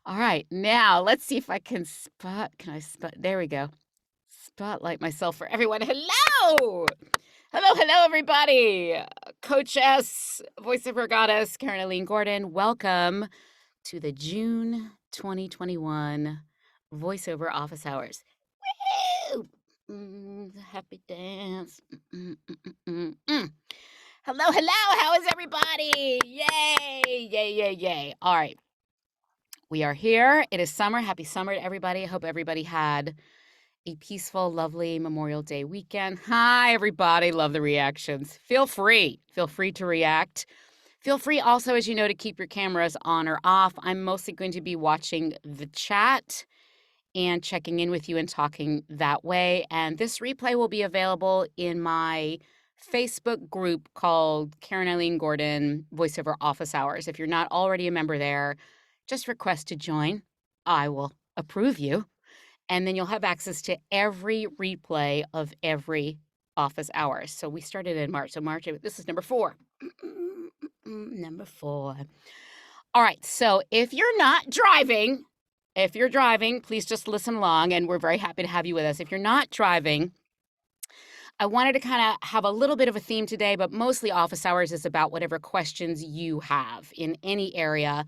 All right, now let's see if I can there we go. Spotlight myself for everyone. Hello! Hello, everybody. Coach S, voiceover goddess, Karen-Eileen Gordon. Welcome to the June 2021 voiceover office hours. Woo! Happy dance. Hello. How is everybody? Yay. All right. We are here. It is summer. Happy summer to everybody. I hope everybody had a peaceful, lovely Memorial Day weekend. Hi, everybody. Love the reactions. Feel free to react. Feel free also, as you know, to keep your cameras on or off. I'm mostly going to be watching the chat and checking in with you and talking that way. And this replay will be available in my Facebook group called Karen-Eileen Gordon Voiceover Office Hours. If you're not already a member there, just request to join. I will approve you. And then you'll have access to every replay of every office hours. So we started in March. So March, this is number 4. Number 4. All right. So if you're driving, please just listen along, and we're very happy to have you with us. If you're not driving, I wanted to kind of have a little bit of a theme today, but mostly office hours is about whatever questions you have in any area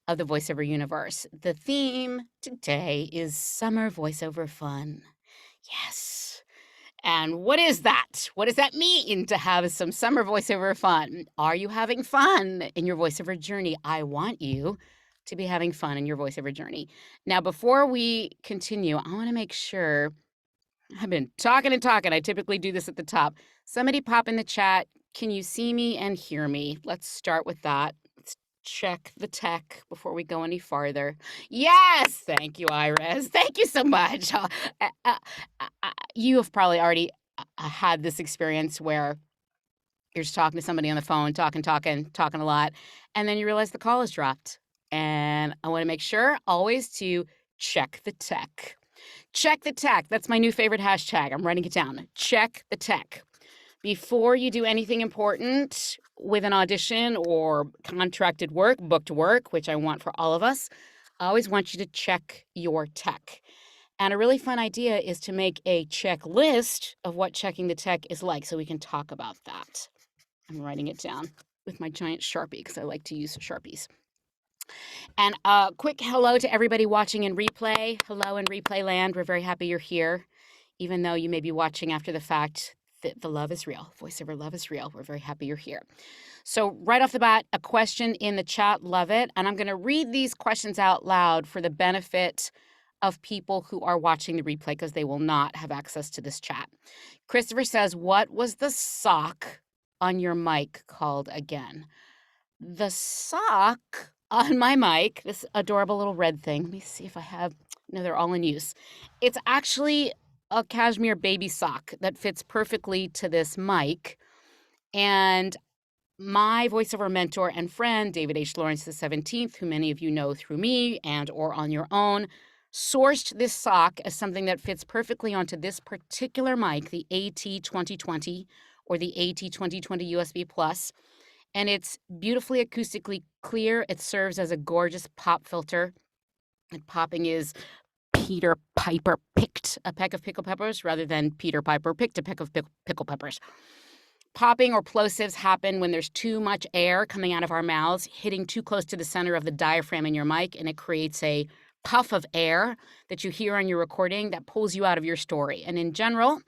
of the voiceover universe. The theme today is summer voiceover fun. Yes. And what is that? What does that mean to have some summer voiceover fun? Are you having fun in your voiceover journey? I want you to be having fun in your voiceover journey. Now, before we continue, I want to make sure I've been talking and talking. I typically do this at the top. Somebody pop in the chat. Can you see me and hear me? Let's start with that. Let's check the tech before we go any farther. Yes! Thank you, Iris. Thank you so much. You have probably already had this experience where you're just talking to somebody on the phone, talking a lot, and then you realize the call is dropped. And I want to make sure always to check the tech. Check the tech. That's my new favorite hashtag. I'm writing it down. Check the tech. Before you do anything important with an audition or contracted work, booked work, which I want for all of us, I always want you to check your tech. And a really fun idea is to make a checklist of what checking the tech is like, so we can talk about that. I'm writing it down with my giant Sharpie because I like to use Sharpies. And a quick hello to everybody watching in replay. Hello in replay land. We're very happy you're here, even though you may be watching after the fact. The love is real. Voiceover love is real. We're very happy you're here. So right off the bat, a question in the chat. Love it. And I'm going to read these questions out loud for the benefit of people who are watching the replay because they will not have access to this chat. Christopher says, what was the sock on your mic called again? The sock on my mic, this adorable little red thing. Let me see if I have. No, they're all in use. It's actually a cashmere baby sock that fits perfectly to this mic. And my voiceover mentor and friend, David H. Lawrence the 17th, who many of you know through me and or on your own, sourced this sock as something that fits perfectly onto this particular mic, the AT2020 or the AT2020 USB Plus. And it's beautifully acoustically clear. It serves as a gorgeous pop filter. And popping is Peter Piper picked a peck of pickled peppers rather than Peter Piper picked a peck of pickled peppers. Popping or plosives happen when there's too much air coming out of our mouths, hitting too close to the center of the diaphragm in your mic, and it creates a puff of air that you hear on your recording that pulls you out of your story. And in general,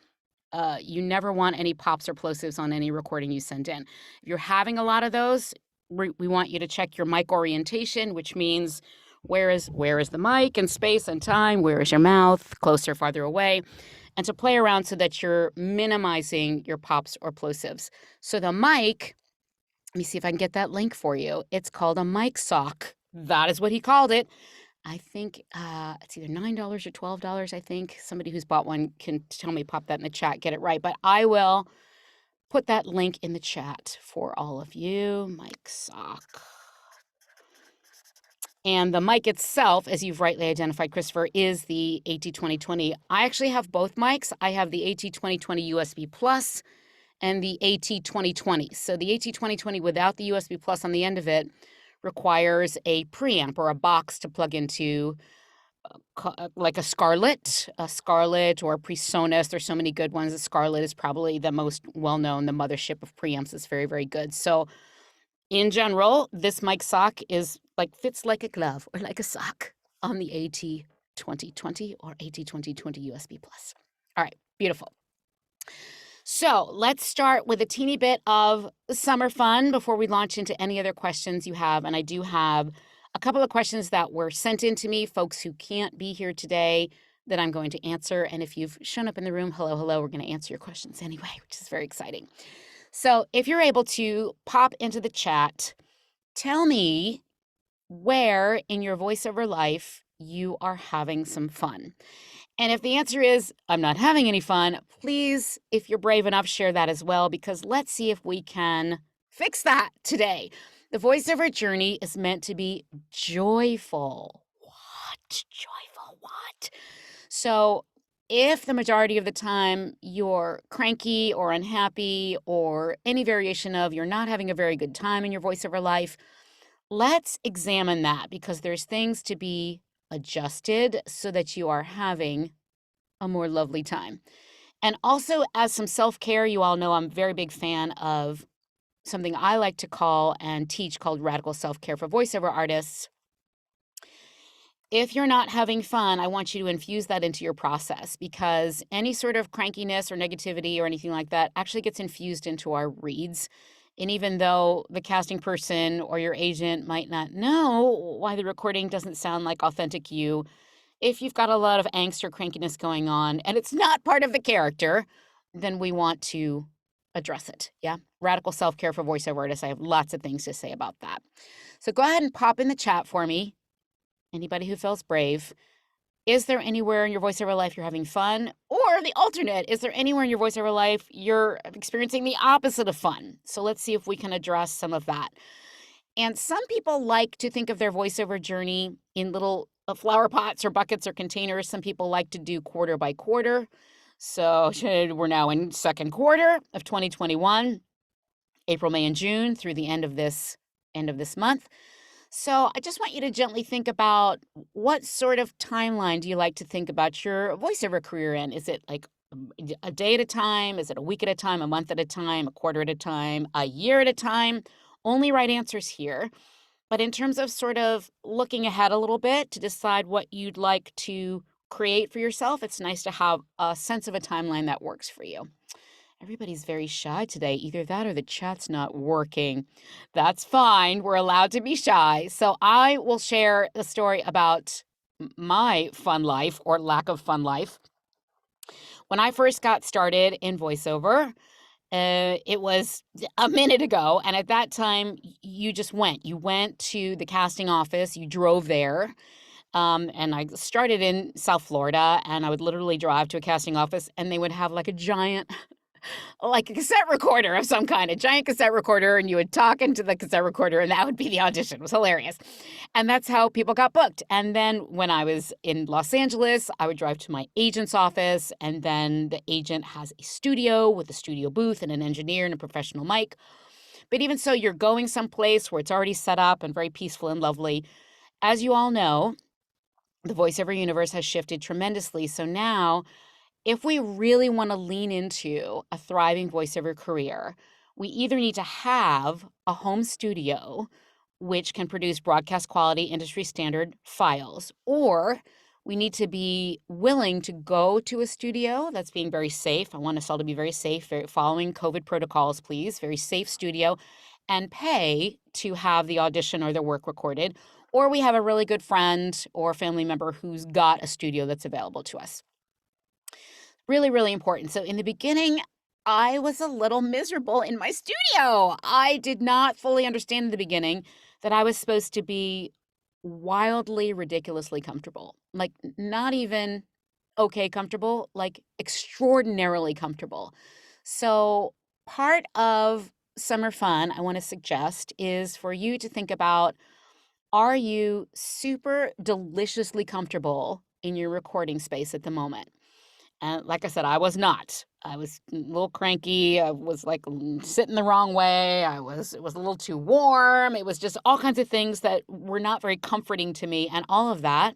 you never want any pops or plosives on any recording you send in. If you're having a lot of those, we want you to check your mic orientation, which means where is the mic in space and time? Where is your mouth? Closer, farther away? And to play around so that you're minimizing your pops or plosives. So the mic, let me see if I can get that link for you. It's called a mic sock. That is what he called it. I think it's either $9 or $12, I think. Somebody who's bought one can tell me, pop that in the chat, get it right. But I will put that link in the chat for all of you. Mic sock. And the mic itself, as you've rightly identified, Christopher, is the AT2020. I actually have both mics. I have the AT2020 USB Plus and the AT2020. So the AT2020 without the USB Plus on the end of it requires a preamp or a box to plug into, like a Scarlett or a PreSonus. There's so many good ones. The Scarlett is probably the most well-known. The mothership of preamps is very, very good. So in general, this mic sock fits like a glove or like a sock on the AT2020 or AT2020 USB Plus. All right, beautiful. So let's start with a teeny bit of summer fun before we launch into any other questions you have. And I do have a couple of questions that were sent in to me, folks who can't be here today, that I'm going to answer. And if you've shown up in the room, hello, we're going to answer your questions anyway, which is very exciting. So if you're able to pop into the chat, tell me where in your voiceover life you are having some fun. And if the answer is, I'm not having any fun, please, if you're brave enough, share that as well, because let's see if we can fix that today. The voiceover journey is meant to be joyful. What? Joyful what? So if the majority of the time you're cranky or unhappy or any variation of you're not having a very good time in your voiceover life, let's examine that, because there's things to be adjusted so that you are having a more lovely time. And also, as some self-care, you all know I'm a very big fan of something I like to call and teach called radical self-care for voiceover artists. If you're not having fun, I want you to infuse that into your process, because any sort of crankiness or negativity or anything like that actually gets infused into our reads. And even though the casting person or your agent might not know why the recording doesn't sound like authentic you, if you've got a lot of angst or crankiness going on and it's not part of the character, then we want to address it. Yeah. Radical self-care for voiceover artists. I have lots of things to say about that. So go ahead and pop in the chat for me. Anybody who feels brave. Is there anywhere in your voiceover life you're having fun? Or the alternate, is there anywhere in your voiceover life you're experiencing the opposite of fun? So let's see if we can address some of that. And some people like to think of their voiceover journey in little flower pots or buckets or containers. Some people like to do quarter by quarter. So we're now in second quarter of 2021, April, May, and June through the end of this month. So I just want you to gently think about, what sort of timeline do you like to think about your voiceover career in? Is it like a day at a time? Is it a week at a time, a month at a time, a quarter at a time, a year at a time? Only right answers here. But in terms of sort of looking ahead a little bit to decide what you'd like to create for yourself, it's nice to have a sense of a timeline that works for you. Everybody's very shy today. Either that or the chat's not working. That's fine. We're allowed to be shy. So I will share a story about my fun life or lack of fun life. When I first got started in voiceover, it was a minute ago. And at that time, you just went. You went to the casting office. You drove there. And I started in South Florida, and I would literally drive to a casting office, and they would have like a giant like a cassette recorder of some kind, a giant cassette recorder, and you would talk into the cassette recorder, and that would be the audition. It was hilarious. And that's how people got booked. And then when I was in Los Angeles, I would drive to my agent's office, and then the agent has a studio with a studio booth and an engineer and a professional mic. But even so, you're going someplace where it's already set up and very peaceful and lovely. As you all know, the voiceover universe has shifted tremendously. So now, if we really want to lean into a thriving voiceover career, we either need to have a home studio, which can produce broadcast quality, industry standard files, or we need to be willing to go to a studio that's being very safe. I want us all to be very safe, following COVID protocols, please, very safe studio, and pay to have the audition or their work recorded, or we have a really good friend or family member who's got a studio that's available to us. Really, really important. So in the beginning, I was a little miserable in my studio. I did not fully understand in the beginning that I was supposed to be wildly, ridiculously comfortable. Like, not even okay comfortable, like extraordinarily comfortable. So part of summer fun I want to suggest is for you to think about, are you super deliciously comfortable in your recording space at the moment? And like I said, I was not. I was a little cranky. I was like sitting the wrong way. It was a little too warm. It was just all kinds of things that were not very comforting to me. And all of that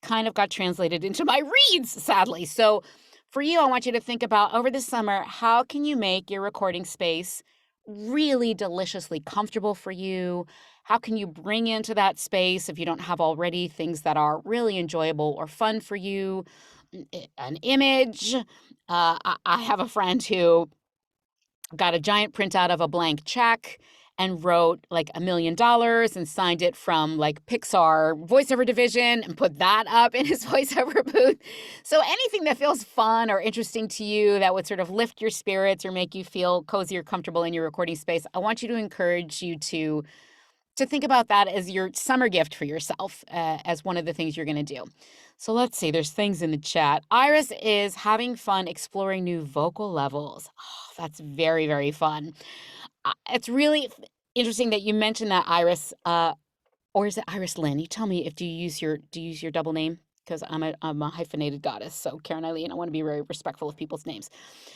kind of got translated into my reads, sadly. So for you, I want you to think about over the summer, how can you make your recording space really deliciously comfortable for you? How can you bring into that space, if you don't have already, things that are really enjoyable or fun for you? An image. I have a friend who got a giant printout of a blank check and wrote like $1 million and signed it from like Pixar voiceover division and put that up in his voiceover booth. So anything that feels fun or interesting to you that would sort of lift your spirits or make you feel cozy or comfortable in your recording space, I want you to encourage you to think about that as your summer gift for yourself, as one of the things you're going to do. So let's see, there's things in the chat. Iris is having fun exploring new vocal levels. Oh, that's very, very fun. It's really interesting that you mentioned that, Iris, or is it Iris Lynn? You tell me if do you use your double name? Because I'm a hyphenated goddess. So Karen-Eileen, I want to be very respectful of people's names.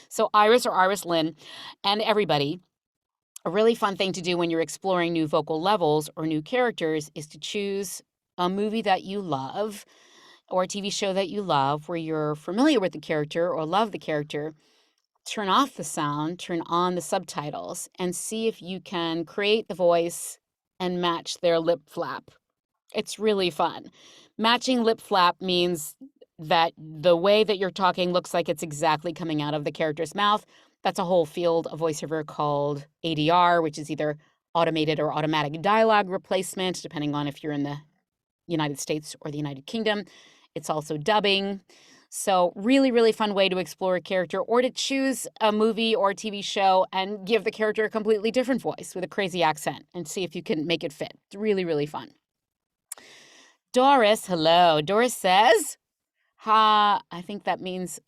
So Iris or Iris Lynn and everybody, a really fun thing to do when you're exploring new vocal levels or new characters is to choose a movie that you love or a TV show that you love where you're familiar with the character or love the character. Turn off the sound, turn on the subtitles, and see if you can create the voice and match their lip flap. It's really fun. Matching lip flap means that the way that you're talking looks like it's exactly coming out of the character's mouth. That's a whole field of voiceover called ADR, which is either automated or automatic dialogue replacement, depending on if you're in the United States or the United Kingdom. It's also dubbing. So really, really fun way to explore a character or to choose a movie or a TV show and give the character a completely different voice with a crazy accent and see if you can make it fit. It's really, really fun. Doris, hello. Doris says, hi, I think that means,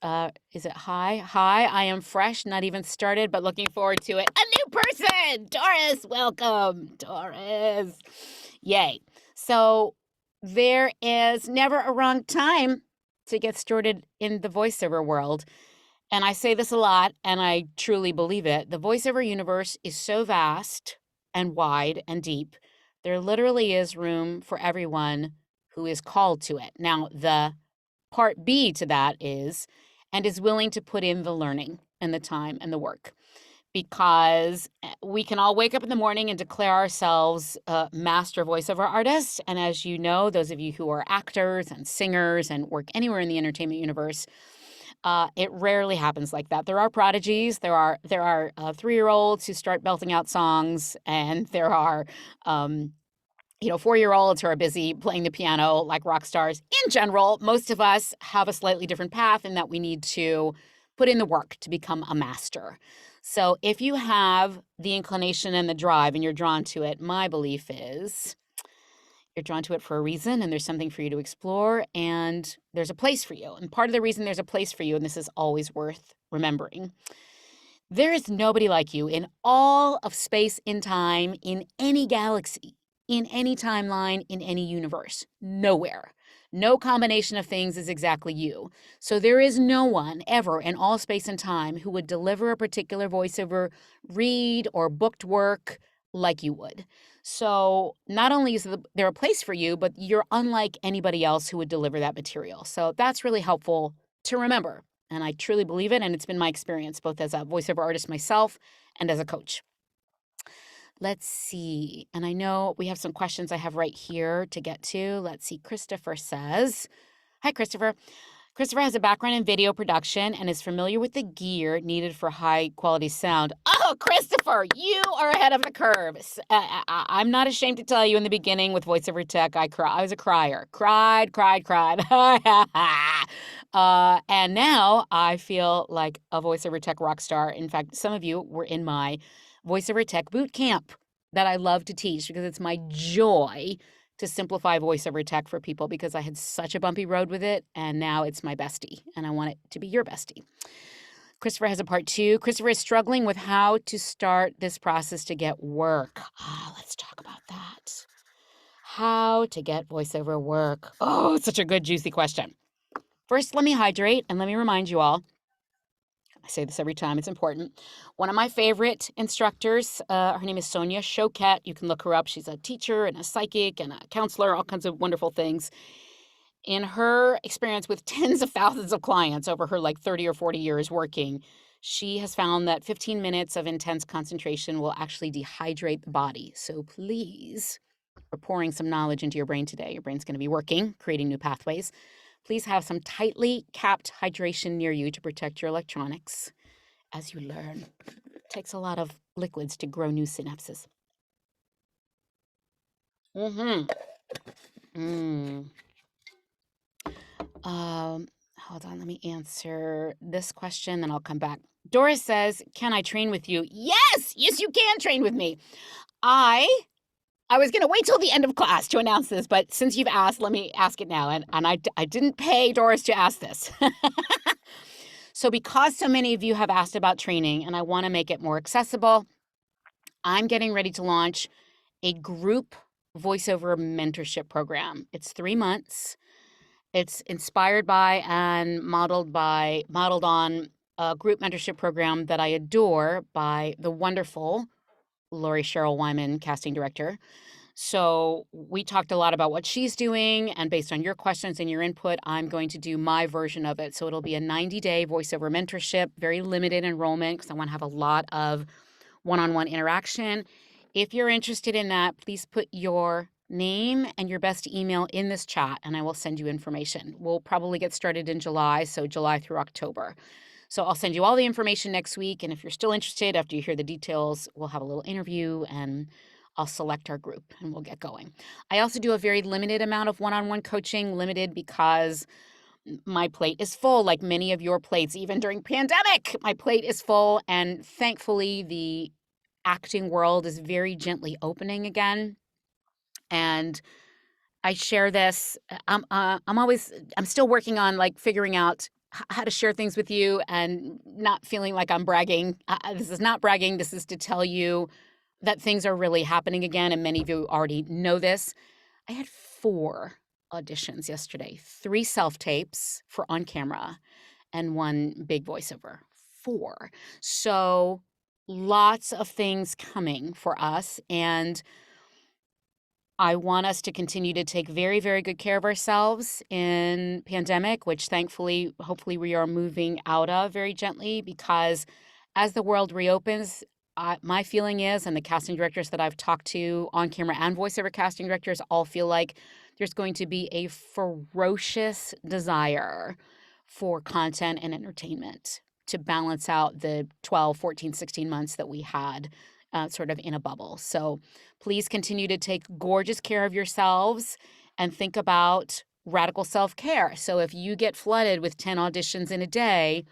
is it hi? Hi, I am fresh, not even started, but looking forward to it. A new person! Doris, welcome. Doris. Yay. So there is never a wrong time to get started in the voiceover world. And I say this a lot, and I truly believe it. The voiceover universe is so vast and wide and deep. There literally is room for everyone who is called to it. Now, the part B to that is, and is willing to put in the learning and the time and the work. Because we can all wake up in the morning and declare ourselves master voiceover artists. And as you know, those of you who are actors and singers and work anywhere in the entertainment universe, it rarely happens like that. There are prodigies. There are 3-year-olds who start belting out songs, and there are 4-year-olds who are busy playing the piano like rock stars. In general, most of us have a slightly different path in that we need to put in the work to become a master. So if you have the inclination and the drive and you're drawn to it, my belief is you're drawn to it for a reason, and there's something for you to explore, and there's a place for you. And part of the reason there's a place for you, and this is always worth remembering, there is nobody like you in all of space and time, in any galaxy, in any timeline, in any universe. Nowhere. No combination of things is exactly you. So there is no one ever in all space and time who would deliver a particular voiceover read or booked work like you would. So not only is there a place for you, but you're unlike anybody else who would deliver that material. So that's really helpful to remember. And I truly believe it. And it's been my experience, both as a voiceover artist myself and as a coach. Let's see. And I know we have some questions I have right here to get to. Let's see. Christopher says, hi, Christopher. Christopher has a background in video production and is familiar with the gear needed for high quality sound. Oh, Christopher, you are ahead of the curve. I'm not ashamed to tell you, in the beginning with voiceover tech, I was a crier. Cried. And now I feel like a voiceover tech rock star. In fact, some of you were in my voiceover tech boot camp that I love to teach because it's my joy to simplify voiceover tech for people, because I had such a bumpy road with it, and now it's my bestie, and I want it to be your bestie. Christopher has a part 2. Christopher is struggling with how to start this process to get work. Let's talk about that. How to get voiceover work. Oh, it's such a good, juicy question. First, let me hydrate, and let me remind you all, I say this every time, it's important. One of my favorite instructors, her name is Sonia Choquette. You can look her up. She's a teacher and a psychic and a counselor, all kinds of wonderful things. In her experience with tens of thousands of clients over her 30 or 40 years working, she has found that 15 minutes of intense concentration will actually dehydrate the body. So please, we're pouring some knowledge into your brain today. Your brain's going to be working, creating new pathways. Please have some tightly capped hydration near you to protect your electronics as you learn. It takes a lot of liquids to grow new synapses. Hold on, let me answer this question, then I'll come back. Doris says, can I train with you? Yes, you can train with me. I was going to wait till the end of class to announce this, but since you've asked, let me ask it now. And I didn't pay Doris to ask this. So because so many of you have asked about training and I want to make it more accessible, I'm getting ready to launch a group voiceover mentorship program. It's 3 months. It's inspired by and modeled on a group mentorship program that I adore by the wonderful Lori Cheryl Wyman, casting director. So we talked a lot about what she's doing, and based on your questions and your input, I'm going to do my version of it. So it'll be a 90-day voiceover mentorship, very limited enrollment because I want to have a lot of one-on-one interaction. If you're interested in that, please put your name and your best email in this chat, and I will send you information. We'll probably get started in July, so July through October. So I'll send you all the information next week, and if you're still interested after you hear the details, we'll have a little interview, and I'll select our group, and we'll get going. I also do a very limited amount of one-on-one coaching, limited because my plate is full, like many of your plates, even during pandemic. My plate is full, and thankfully, the acting world is very gently opening again. And I share this. I'm still working on figuring out how to share things with you and not feeling like I'm bragging. This is not bragging. This is to tell you that things are really happening again. And many of you already know this. I had 4 auditions yesterday, 3 self-tapes for on camera and 1 big voiceover. 4. So lots of things coming for us. And I want us to continue to take very, very good care of ourselves in pandemic, which thankfully, hopefully we are moving out of very gently, because as the world reopens, my feeling is, and the casting directors that I've talked to, on camera and voiceover casting directors, all feel like there's going to be a ferocious desire for content and entertainment to balance out the 12, 14, 16 months that we had sort of in a bubble. So please continue to take gorgeous care of yourselves and think about radical self-care. So if you get flooded with 10 auditions in a day,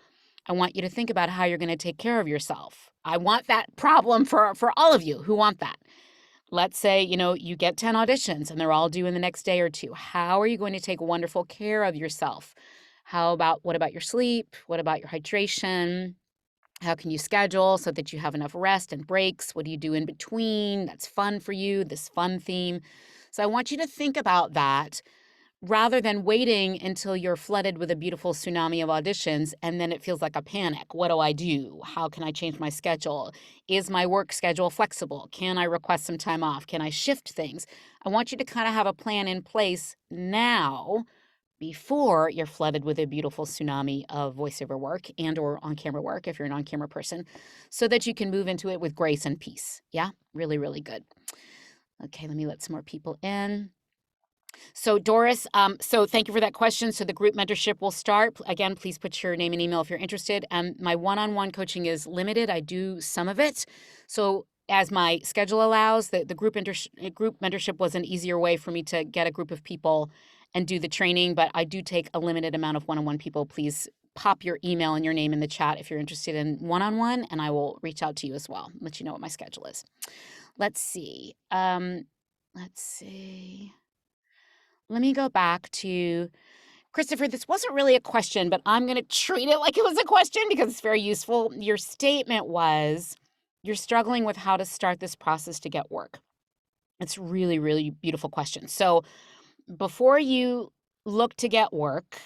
I want you to think about how you're going to take care of yourself. I want that problem for all of you who want that. Let's say, you get 10 auditions and they're all due in the next day or 2. How are you going to take wonderful care of yourself? What about your sleep? What about your hydration? How can you schedule so that you have enough rest and breaks? What do you do in between? That's fun for you, this fun theme. So I want you to think about that rather than waiting until you're flooded with a beautiful tsunami of auditions and then it feels like a panic. What do I do? How can I change my schedule? Is my work schedule flexible? Can I request some time off? Can I shift things? I want you to kind of have a plan in place now before you're flooded with a beautiful tsunami of voiceover work and or on-camera work if you're an on-camera person, so that you can move into it with grace and peace. Yeah, really, really good. Okay, let me let some more people in. So Doris, so thank you for that question. So the group mentorship will start. Again, please put your name and email if you're interested. My one-on-one coaching is limited. I do some of it. So as my schedule allows, the group mentorship was an easier way for me to get a group of people and do the training, but I do take a limited amount of one-on-one people. Please pop your email and your name in the chat if you're interested in one-on-one, and I will reach out to you as well, let you know what my schedule is. Let's see. Let me go back to Christopher. This wasn't really a question, but I'm going to treat it like it was a question because it's very useful. Your statement was you're struggling with how to start this process to get work. It's really, really beautiful question. So before you look to get work,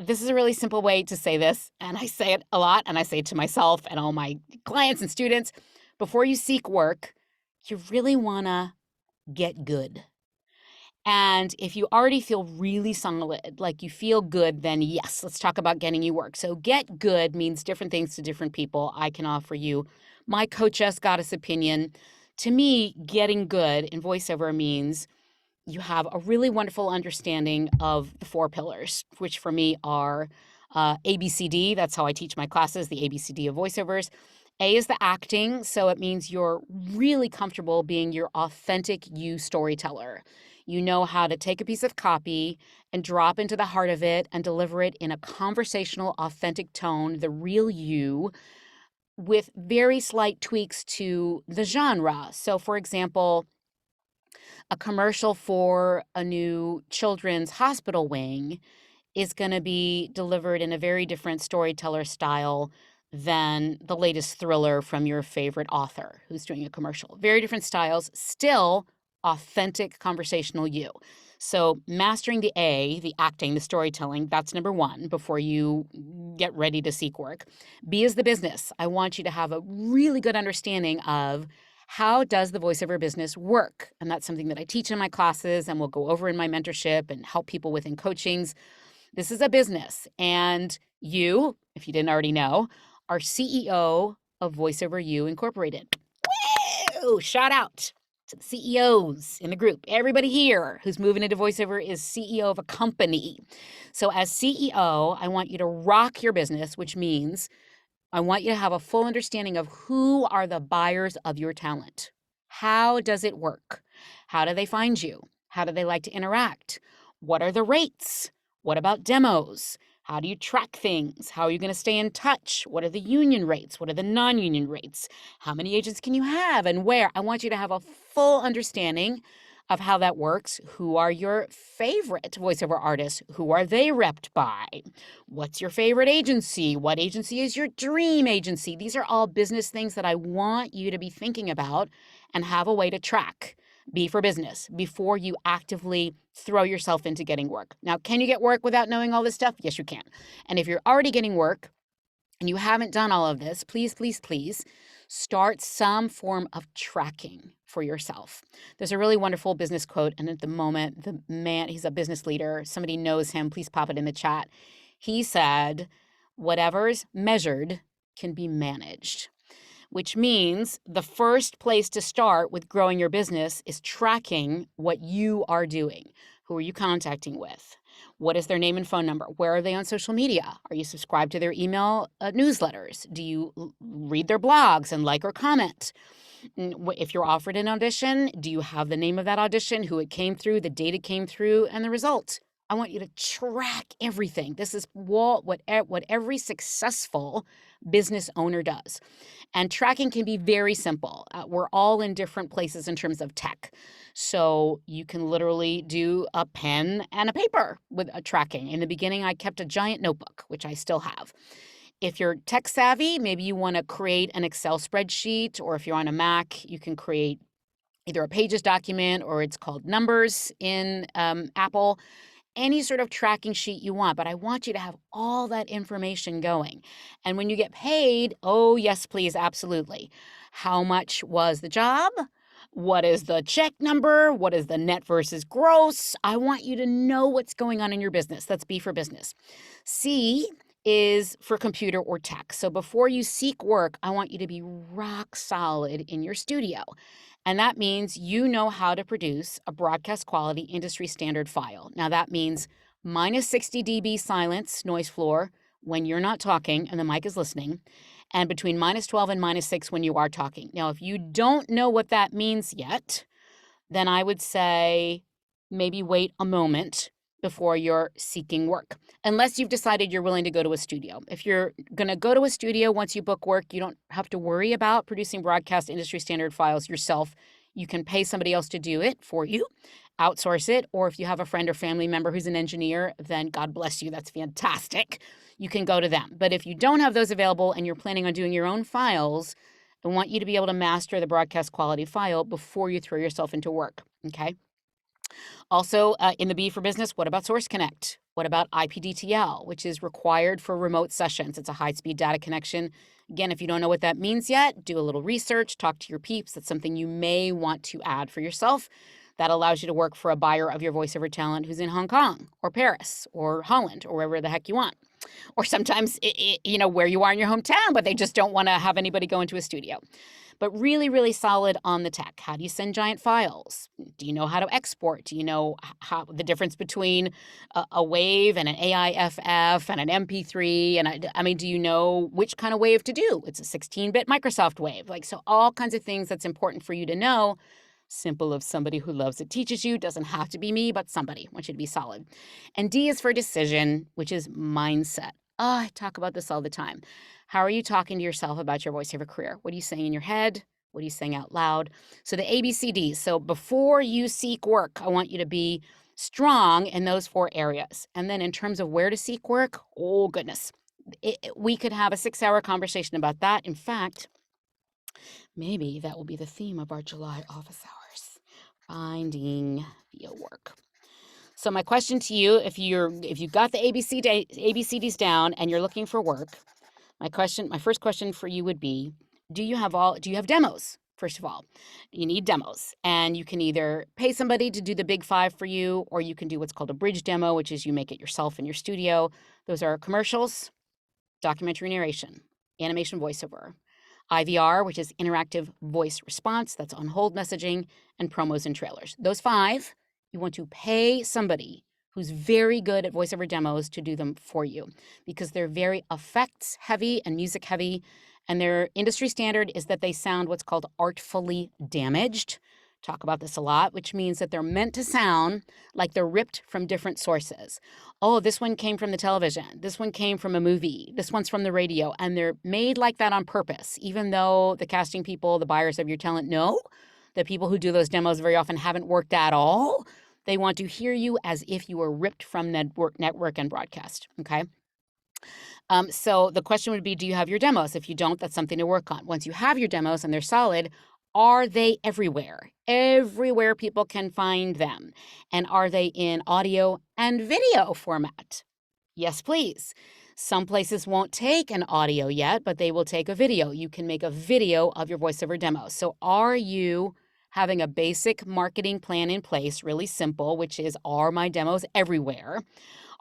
this is a really simple way to say this, and I say it a lot, and I say it to myself and all my clients and students. Before you seek work, you really want to get good. And if you already feel really solid, like you feel good, then yes, let's talk about getting you work. So get good means different things to different people. I can offer you my Coachess Goddess opinion. To me, getting good in voiceover means you have a really wonderful understanding of the 4 pillars, which for me are ABCD. That's how I teach my classes, the ABCD of voiceovers. A is the acting, so it means you're really comfortable being your authentic you storyteller. You know how to take a piece of copy and drop into the heart of it and deliver it in a conversational, authentic tone, the real you, with very slight tweaks to the genre. So, for example, a commercial for a new children's hospital wing is going to be delivered in a very different storyteller style than the latest thriller from your favorite author who's doing a commercial. Very different styles, still authentic conversational you. So mastering the A, the acting, the storytelling, that's number 1 before you get ready to seek work. B is the business. I want you to have a really good understanding of how does the voiceover business work? And that's something that I teach in my classes and will go over in my mentorship and help people with in coachings. This is a business, and you, if you didn't already know, are CEO of Voiceover You Incorporated. Woo! Shout out to the CEOs in the group. Everybody here who's moving into voiceover is CEO of a company. So as CEO, I want you to rock your business, which means I want you to have a full understanding of who are the buyers of your talent. How does it work? How do they find you? How do they like to interact? What are the rates? What about demos? How do you track things? How are you going to stay in touch? What are the union rates? What are the non-union rates? How many agents can you have and where? I want you to have a full understanding of how that works. Who are your favorite voiceover artists? Who are they repped by? What's your favorite agency? What agency is your dream agency? These are all business things that I want you to be thinking about and have a way to track. B for business before you actively throw yourself into getting work. Now, can you get work without knowing all this stuff? Yes, you can. And if you're already getting work and you haven't done all of this, please, please, please start some form of tracking for yourself. There's a really wonderful business quote, and at the moment, the man, he's a business leader. Somebody knows him. Please pop it in the chat. He said, whatever's measured can be managed, which means the first place to start with growing your business is tracking what you are doing. Who are you contacting with? What is their name and phone number? Where are they on social media? Are you subscribed to their email newsletters? Do you read their blogs and like or comment? If you're offered an audition, do you have the name of that audition, who it came through, the date it came through, and the result? I want you to track everything. This is what every successful business owner does. And tracking can be very simple. We're all in different places in terms of tech. So you can literally do a pen and a paper with a tracking. In the beginning, I kept a giant notebook, which I still have. If you're tech savvy, maybe you want to create an Excel spreadsheet, or if you're on a Mac, you can create either a Pages document or it's called Numbers in Apple. Any sort of tracking sheet you want, but I want you to have all that information going. And when you get paid, oh, yes, please, absolutely. How much was the job? What is the check number? What is the net versus gross? I want you to know what's going on in your business. That's B for business. C is for computer or tech. So before you seek work, I want you to be rock solid in your studio. And that means you know how to produce a broadcast quality industry standard file. Now that means minus 60 dB silence, noise floor, when you're not talking and the mic is listening, and between minus 12 and minus 6 when you are talking. Now, if you don't know what that means yet, then I would say maybe wait a moment before you're seeking work, unless you've decided you're willing to go to a studio. If you're going to go to a studio once you book work, you don't have to worry about producing broadcast industry standard files yourself. You can pay somebody else to do it for you, outsource it, or if you have a friend or family member who's an engineer, then God bless you, that's fantastic. You can go to them. But if you don't have those available and you're planning on doing your own files, I want you to be able to master the broadcast quality file before you throw yourself into work, okay? Also, in the B for business, what about Source Connect? What about IPDTL, which is required for remote sessions? It's a high-speed data connection. Again, if you don't know what that means yet, do a little research, talk to your peeps. That's something you may want to add for yourself. That allows you to work for a buyer of your voiceover talent who's in Hong Kong or Paris or Holland or wherever the heck you want. Or sometimes, where you are in your hometown, but they just don't want to have anybody go into a studio. But really, really solid on the tech. How do you send giant files? Do you know how to export? Do you know how the difference between a wave and an AIFF and an MP3? And do you know which kind of wave to do? It's a 16-bit Microsoft wave. So all kinds of things that's important for you to know. Simple of somebody who loves it teaches you. Doesn't have to be me, but somebody. I want you to be solid. And D is for decision, which is mindset. I talk about this all the time. How are you talking to yourself about your voiceover career? What are you saying in your head? What are you saying out loud? So the ABCDs. So before you seek work, I want you to be strong in those 4 areas. And then in terms of where to seek work, oh goodness. We could have a 6-hour conversation about that. In fact, maybe that will be the theme of our July office hours. Finding VO work. So my question to you, if you got the ABCDs down and you're looking for work, my first question for you would be, do you have demos? First of all, you need demos, and you can either pay somebody to do the big 5 for you, or you can do what's called a bridge demo, which is you make it yourself in your studio. Those are commercials, documentary narration, animation voiceover, IVR, which is interactive voice response, that's on hold messaging, and promos and trailers. Those 5, you want to pay somebody who's very good at voiceover demos to do them for you, because they're very effects heavy and music heavy, and their industry standard is that they sound what's called artfully damaged. Talk about this a lot, which means that they're meant to sound like they're ripped from different sources. Oh, this one came from the television. This one came from a movie. This one's from the radio. And they're made like that on purpose, even though the casting people, the buyers of your talent know that people who do those demos very often haven't worked at all. They want to hear you as if you were ripped from network and broadcast, okay? So the question would be, do you have your demos? If you don't, that's something to work on. Once you have your demos and they're solid, are they everywhere? Everywhere people can find them. And are they in audio and video format? Yes, please. Some places won't take an audio yet, but they will take a video. You can make a video of your voiceover demo. So are you having a basic marketing plan in place, really simple, which is, are my demos everywhere?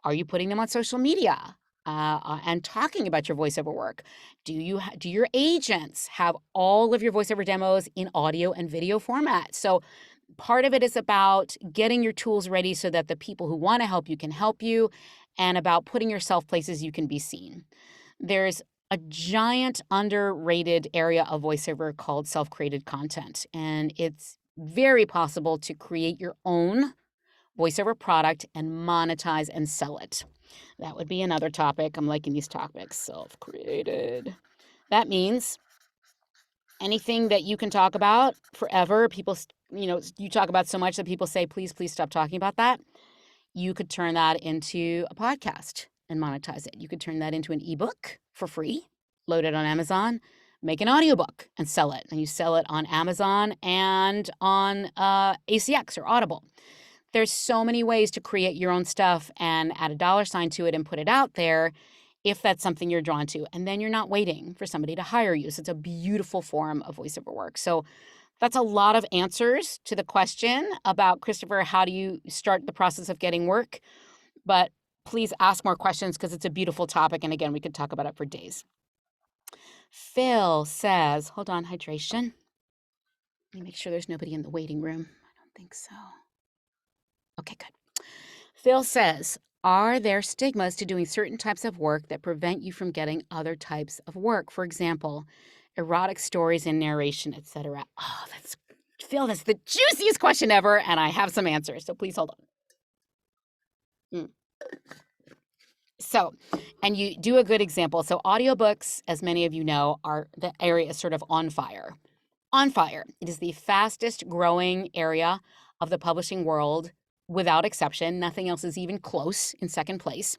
Are you putting them on social media? And talking about your voiceover work? Do your agents have all of your voiceover demos in audio and video format? So part of it is about getting your tools ready so that the people who want to help you can help you, and about putting yourself places you can be seen. There's a giant underrated area of voiceover called self-created content, and it's very possible to create your own voiceover product and monetize and sell it. That would be another topic. I'm liking these topics. Self-created. That means anything that you can talk about forever. People, you talk about so much that people say, please stop talking about that. You could turn that into a podcast and monetize it. You could turn that into an ebook for free, load it on Amazon, make an audiobook and sell it. And you sell it on Amazon and on ACX or Audible. There's so many ways to create your own stuff and add a $sign to it and put it out there if that's something you're drawn to. And then you're not waiting for somebody to hire you. So it's a beautiful form of voiceover work. So that's a lot of answers to the question about, Christopher, how do you start the process of getting work? But please ask more questions because it's a beautiful topic. And again, we could talk about it for days. Phil says, hold on, hydration. Let me make sure there's nobody in the waiting room. I don't think so. Okay, good. Phil says, are there stigmas to doing certain types of work that prevent you from getting other types of work? For example, erotic stories and narration, etc. Oh, Phil, that's the juiciest question ever, and I have some answers, so please hold on. So, and you do a good example. So audiobooks, as many of you know, are the area is sort of on fire. On fire. It is the fastest growing area of the publishing world without exception. Nothing else is even close in second place.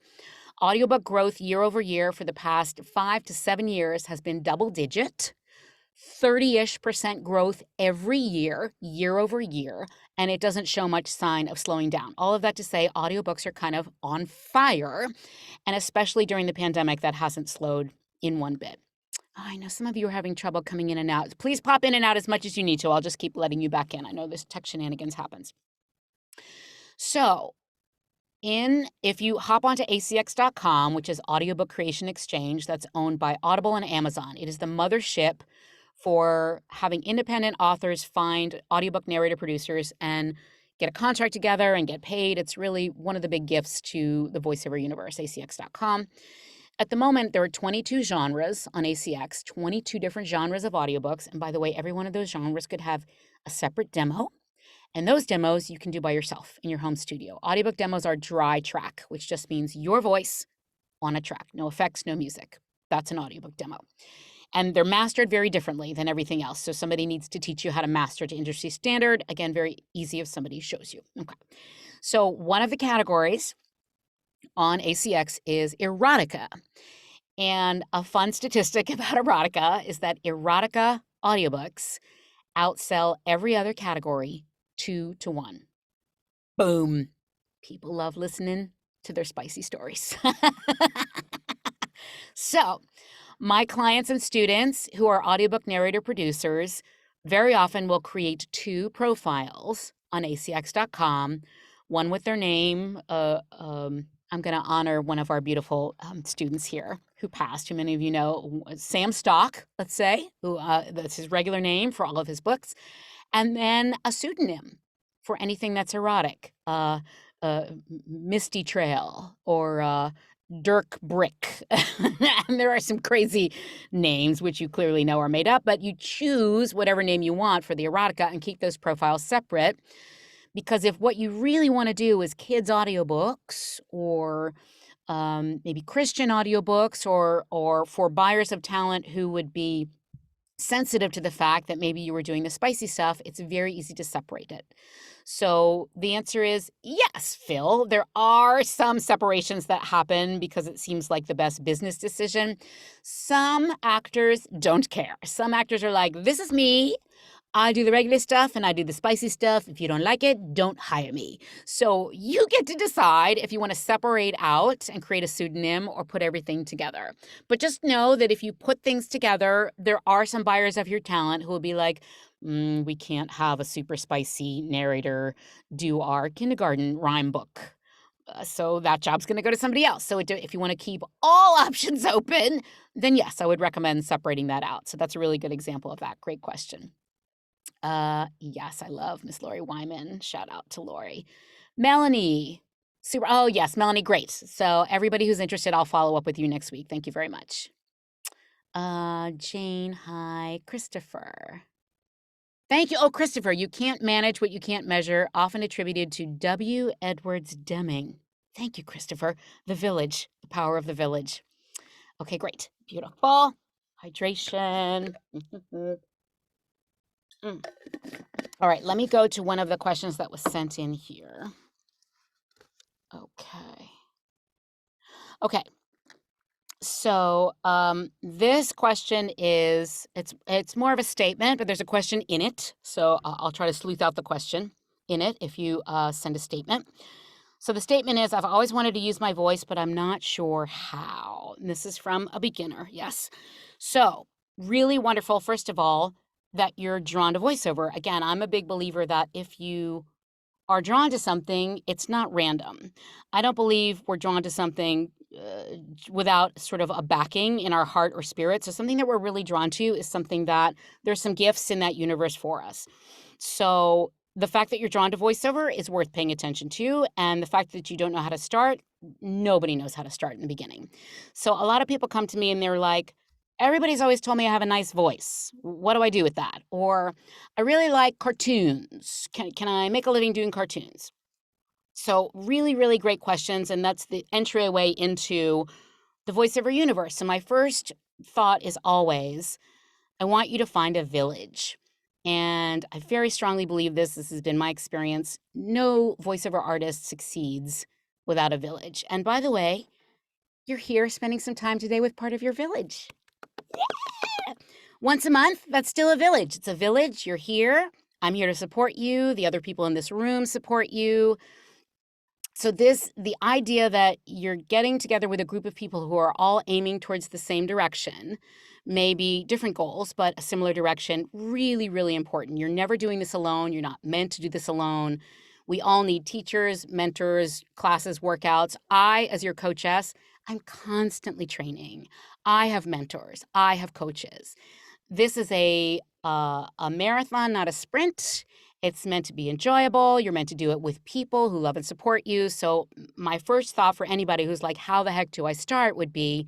Audiobook growth year over year for the past 5 to 7 years has been double digit. 30-ish% growth every year, year over year, and it doesn't show much sign of slowing down. All of that to say, audiobooks are kind of on fire, and especially during the pandemic, that hasn't slowed in one bit. I know some of you are having trouble coming in and out. Please pop in and out as much as you need to. I'll just keep letting you back in. I know this tech shenanigans happens. So, if you hop onto acx.com, which is Audiobook Creation Exchange, that's owned by Audible and Amazon. It is the mothership for having independent authors find audiobook narrator producers and get a contract together and get paid. It's really one of the big gifts to the voiceover universe, acx.com. At the moment, there are 22 genres on ACX, 22 different genres of audiobooks. And by the way, every one of those genres could have a separate demo. And those demos you can do by yourself in your home studio. Audiobook demos are dry track, which just means your voice on a track. No effects, no music. That's an audiobook demo. And they're mastered very differently than everything else. So somebody needs to teach you how to master to industry standard. Again, very easy if somebody shows you. Okay. So one of the categories on ACX is erotica. And a fun statistic about erotica is that erotica audiobooks outsell every other category 2-1. Boom. People love listening to their spicy stories. So, my clients and students who are audiobook narrator producers very often will create 2 profiles on acx.com, one with their name. I'm going to honor one of our beautiful students here who passed, who many of you know, Sam Stock, let's say, who that's his regular name for all of his books. And then a pseudonym for anything that's erotic, Misty Trail or Dirk Brick. And there are some crazy names, which you clearly know are made up, but you choose whatever name you want for the erotica and keep those profiles separate. Because if what you really want to do is kids' audiobooks or maybe Christian audiobooks or for buyers of talent who would be sensitive to the fact that maybe you were doing the spicy stuff, it's very easy to separate it. So the answer is yes, Phil. There are some separations that happen because it seems like the best business decision. Some actors don't care. Some actors are like, this is me. I do the regular stuff and I do the spicy stuff. If you don't like it, don't hire me. So you get to decide if you want to separate out and create a pseudonym or put everything together. But just know that if you put things together, there are some buyers of your talent who will be like, we can't have a super spicy narrator do our kindergarten rhyme book. So that job's going to go to somebody else. So if you want to keep all options open, then yes, I would recommend separating that out. So that's a really good example of that. Great question. Yes, I love Miss Lori Wyman. Shout out to Lori. Melanie. Super. Oh, yes, Melanie, great. So everybody who's interested, I'll follow up with you next week. Thank you very much. Jane, hi. Christopher. Thank you. Oh, Christopher, you can't manage what you can't measure, often attributed to W. Edwards Deming. Thank you, Christopher. The village, the power of the village. Okay, great. Beautiful. Hydration. All right, let me go to one of the questions that was sent in here. Okay. So this question is, it's more of a statement, but there's a question in it. So I'll try to sleuth out the question in it if you send a statement. So the statement is, I've always wanted to use my voice, but I'm not sure how. And this is from a beginner, yes. So really wonderful, first of all, that you're drawn to voiceover. Again, I'm a big believer that if you are drawn to something, it's not random. I don't believe we're drawn to something without sort of a backing in our heart or spirit. So something that we're really drawn to is something that there's some gifts in that universe for us. So the fact that you're drawn to voiceover is worth paying attention to. And the fact that you don't know how to start, nobody knows how to start in the beginning. So a lot of people come to me and they're like, everybody's always told me I have a nice voice. What do I do with that? Or I really like cartoons. Can I make a living doing cartoons? So really, really great questions. And that's the entryway into the voiceover universe. So my first thought is always, I want you to find a village. And I very strongly believe this. This has been my experience. No voiceover artist succeeds without a village. And by the way, you're here spending some time today with part of your village. Yeah! Once a month, that's still a village. It's a village. You're here. I'm here to support you. The other people in this room support you. So the idea that you're getting together with a group of people who are all aiming towards the same direction, maybe different goals, but a similar direction, really, really important. You're never doing this alone. You're not meant to do this alone. We all need teachers, mentors, classes, workouts. I, as your coachess, I'm constantly training. I have mentors. I have coaches. This is a marathon, not a sprint. It's meant to be enjoyable. You're meant to do it with people who love and support you. So my first thought for anybody who's like, how the heck do I start, would be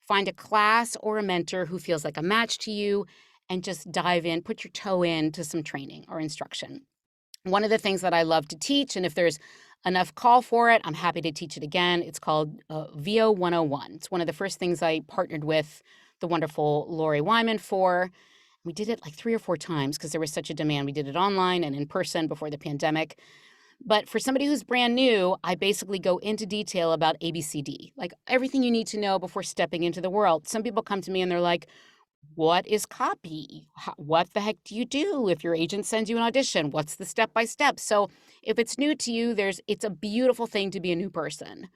find a class or a mentor who feels like a match to you and just dive in, put your toe into some training or instruction. One of the things that I love to teach, and if there's enough call for it, I'm happy to teach it again. It's called VO 101. It's one of the first things I partnered with the wonderful Lori Wyman for. We did it like 3 or 4 times because there was such a demand. We did it online and in person before the pandemic. But for somebody who's brand new, I basically go into detail about ABCD, like everything you need to know before stepping into the world. Some people come to me and they're like, what is copy? What the heck do you do if your agent sends you an audition? What's the step-by-step? So if it's new to you, it's a beautiful thing to be a new person.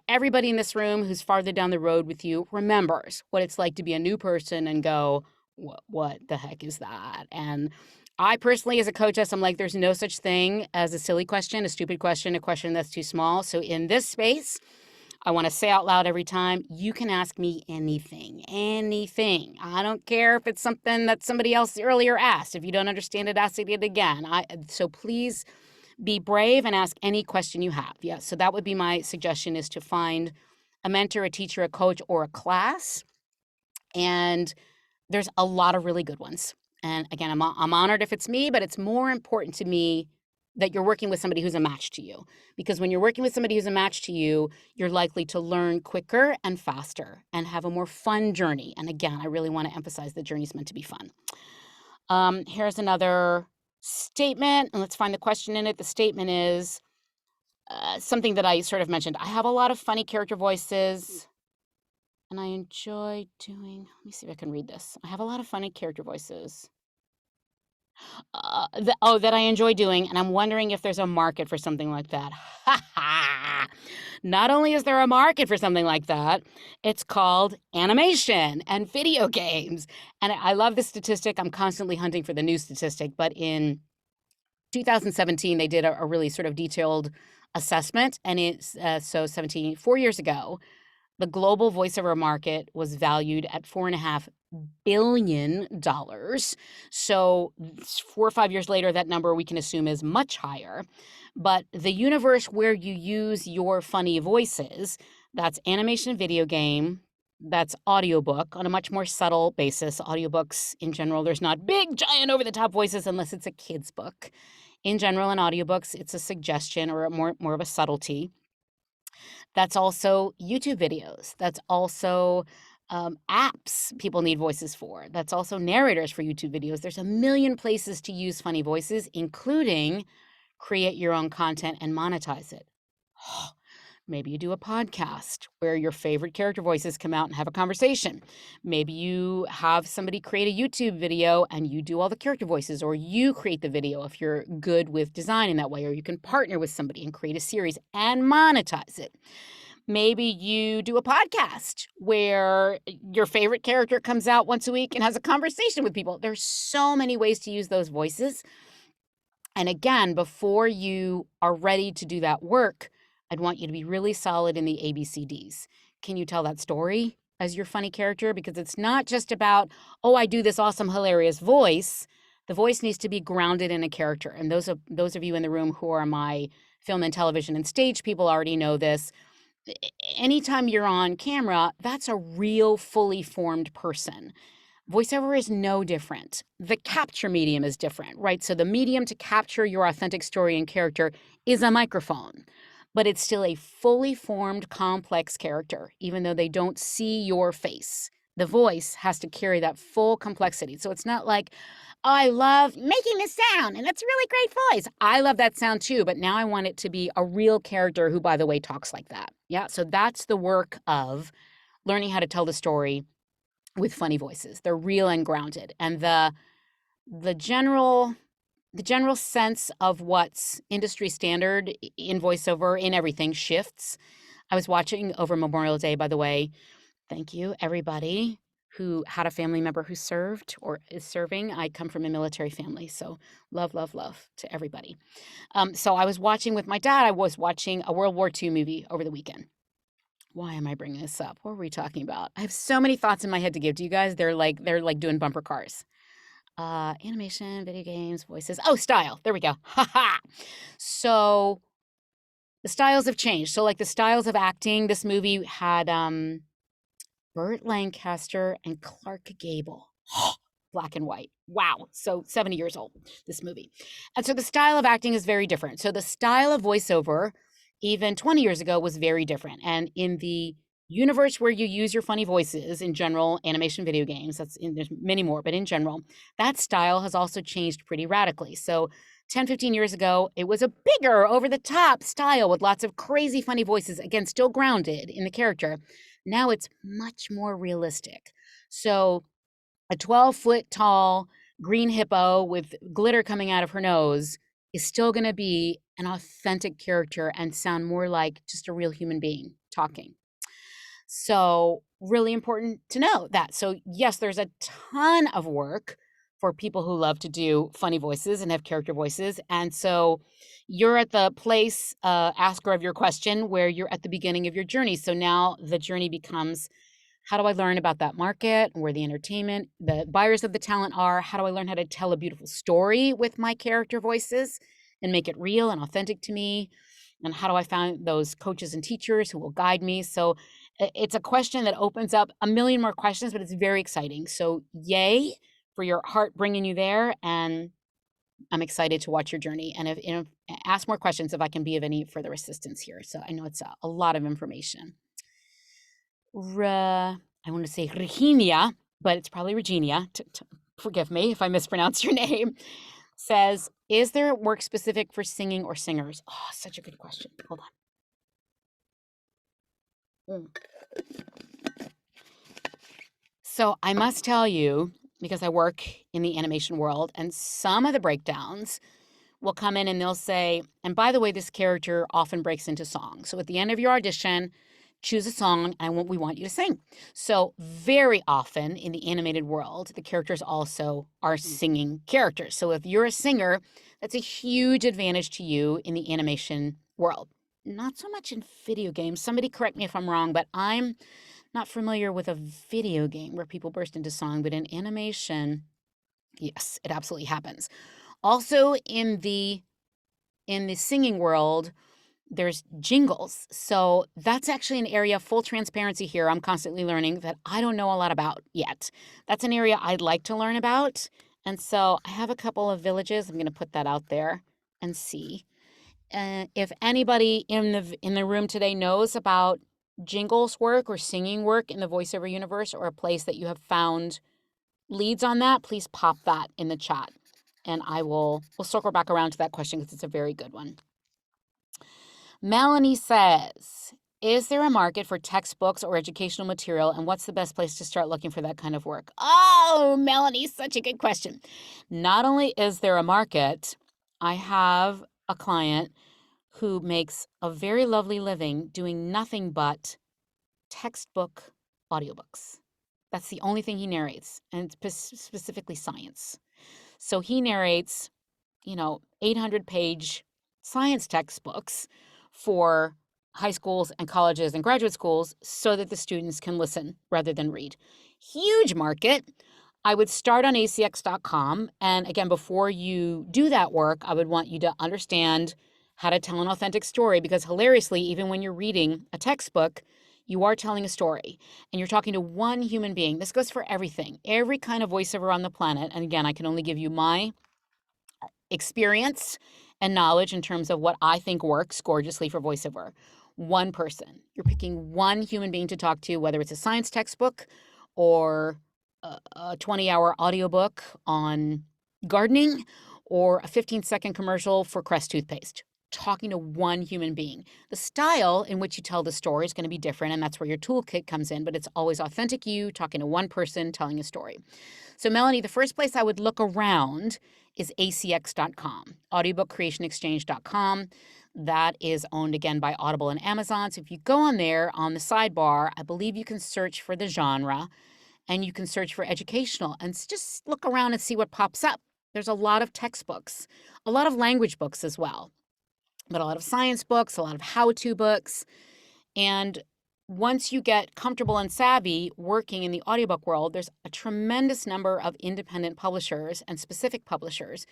Everybody in this room who's farther down the road with you remembers what it's like to be a new person and go, what the heck is that? And I personally, as a coachess, I'm like, there's no such thing as a silly question, a stupid question, a question that's too small. So in this space, I want to say out loud every time, you can ask me anything. I don't care if it's something that somebody else earlier asked. If you don't understand it, ask it again. So please be brave and ask any question you have. Yeah, so that would be my suggestion, is to find a mentor, a teacher, a coach, or a class. And there's a lot of really good ones. And again, I'm honored if it's me, but it's more important to me that you're working with somebody who's a match to you. Because when you're working with somebody who's a match to you, you're likely to learn quicker and faster and have a more fun journey. And again, I really want to emphasize the journey's meant to be fun. Here's another statement, and let's find the question in it. The statement is something that I sort of mentioned. I have a lot of funny character voices, and I enjoy doing, let me see if I can read this. I have a lot of funny character voices. That I enjoy doing, and I'm wondering if there's a market for something like that. Not only is there a market for something like that, it's called animation and video games. And I love this statistic. I'm constantly hunting for the new statistic, but in 2017, they did a really sort of detailed assessment, and it's 4 years ago, the global voiceover market was valued at $4.5 billion. So 4 or 5 years later, that number we can assume is much higher. But the universe where you use your funny voices, that's animation, video game, that's audiobook on a much more subtle basis. Audiobooks in general, there's not big, giant, over-the-top voices unless it's a kid's book. In general, in audiobooks, it's a suggestion or more of a subtlety. That's also YouTube videos. That's also apps people need voices for. That's also narrators for YouTube videos. There's a million places to use funny voices, including create your own content and monetize it. Maybe you do a podcast where your favorite character voices come out and have a conversation. Maybe you have somebody create a YouTube video and you do all the character voices, or you create the video if you're good with design in that way, or you can partner with somebody and create a series and monetize it. Maybe you do a podcast where your favorite character comes out once a week and has a conversation with people. There's so many ways to use those voices. And again, before you are ready to do that work, I'd want you to be really solid in the ABCDs. Can you tell that story as your funny character? Because it's not just about, oh, I do this awesome, hilarious voice. The voice needs to be grounded in a character. And those of you in the room who are my film and television and stage people already know this. Anytime you're on camera, that's a real, fully formed person. Voiceover is no different. The capture medium is different, right? So the medium to capture your authentic story and character is a microphone. But it's still a fully formed, complex character, even though they don't see your face. The voice has to carry that full complexity. So it's not like, oh, I love making this sound, and that's a really great voice. I love that sound too, but now I want it to be a real character who, by the way, talks like that. Yeah, so that's the work of learning how to tell the story with funny voices. They're real and grounded. And the general sense of what's industry standard in voiceover in everything shifts. I was watching over Memorial Day, by the way. Thank you, everybody who had a family member who served or is serving. I come from a military family, so love, love, love to everybody. So I was watching with my dad. I was watching a World War II movie over the weekend. Why am I bringing this up? What were we talking about? I have so many thoughts in my head to give to you guys. They're like doing bumper cars. Animation, video games, voices. Oh, style. There we go. Ha ha. So the styles have changed. So like the styles of acting, this movie had Burt Lancaster and Clark Gable. Black and white. Wow. So 70 years old, this movie. And so the style of acting is very different. So the style of voiceover, even 20 years ago, was very different. And in the universe where you use your funny voices in general, animation, video games, there's many more, but in general, that style has also changed pretty radically. So 10, 15 years ago, it was a bigger, over-the-top style with lots of crazy funny voices, again, still grounded in the character. Now it's much more realistic. So a 12-foot tall green hippo with glitter coming out of her nose is still going to be an authentic character and sound more like just a real human being talking. So really important to know that. So yes, there's a ton of work for people who love to do funny voices and have character voices. And so you're at the place, asker of your question, where you're at the beginning of your journey. So now the journey becomes, how do I learn about that market, where the entertainment, the buyers of the talent are? How do I learn how to tell a beautiful story with my character voices and make it real and authentic to me? And how do I find those coaches and teachers who will guide me? So it's a question that opens up a million more questions, but it's very exciting. So yay for your heart bringing you there. And I'm excited to watch your journey and ask more questions if I can be of any further assistance here. So I know it's a lot of information. I want to say Regina, but it's probably Regina. Forgive me if I mispronounce your name. Says, is there work specific for singing or singers? Oh, such a good question. Hold on. So I must tell you, because I work in the animation world, and some of the breakdowns will come in and they'll say, and by the way, this character often breaks into song. So at the end of your audition, choose a song and we want you to sing. So very often in the animated world, the characters also are singing characters. So if you're a singer, that's a huge advantage to you in the animation world. Not so much in video games. Somebody correct me if I'm wrong, but I'm not familiar with a video game where people burst into song, but in animation, yes, it absolutely happens. Also in the singing world, there's jingles. So that's actually an area, full transparency here, I'm constantly learning, that I don't know a lot about yet. That's an area I'd like to learn about. And so I have a couple of villages. I'm going to put that out there and see. If anybody in the room today knows about jingles work or singing work in the voiceover universe, or a place that you have found leads on that, please pop that in the chat. And we'll circle back around to that question because it's a very good one. Melanie says, is there a market for textbooks or educational material, and what's the best place to start looking for that kind of work? Oh, Melanie, such a good question. Not only is there a market, I have a client who makes a very lovely living doing nothing but textbook audiobooks. That's the only thing he narrates, and it's specifically science. So he narrates, 800-page science textbooks for high schools and colleges and graduate schools so that the students can listen rather than read. Huge market. I would start on acx.com. And again, before you do that work, I would want you to understand how to tell an authentic story, because hilariously, even when you're reading a textbook, you are telling a story and you're talking to one human being. This goes for everything, every kind of voiceover on the planet. And again, I can only give you my experience and knowledge in terms of what I think works gorgeously for voiceover. One person. You're picking one human being to talk to, whether it's a science textbook or a 20-hour audiobook on gardening or a 15-second commercial for Crest toothpaste. talking to one human being. The style in which you tell the story is going to be different, and that's where your toolkit comes in, but it's always authentic you talking to one person telling a story. So, Melanie, the first place I would look around is acx.com, audiobookcreationexchange.com. That is owned again by Audible and Amazon. So if you go on there on the sidebar, I believe you can search for the genre and you can search for educational and just look around and see what pops up. There's a lot of textbooks, a lot of language books as well, but a lot of science books, a lot of how-to books. And once you get comfortable and savvy working in the audiobook world, there's a tremendous number of independent publishers and specific publishers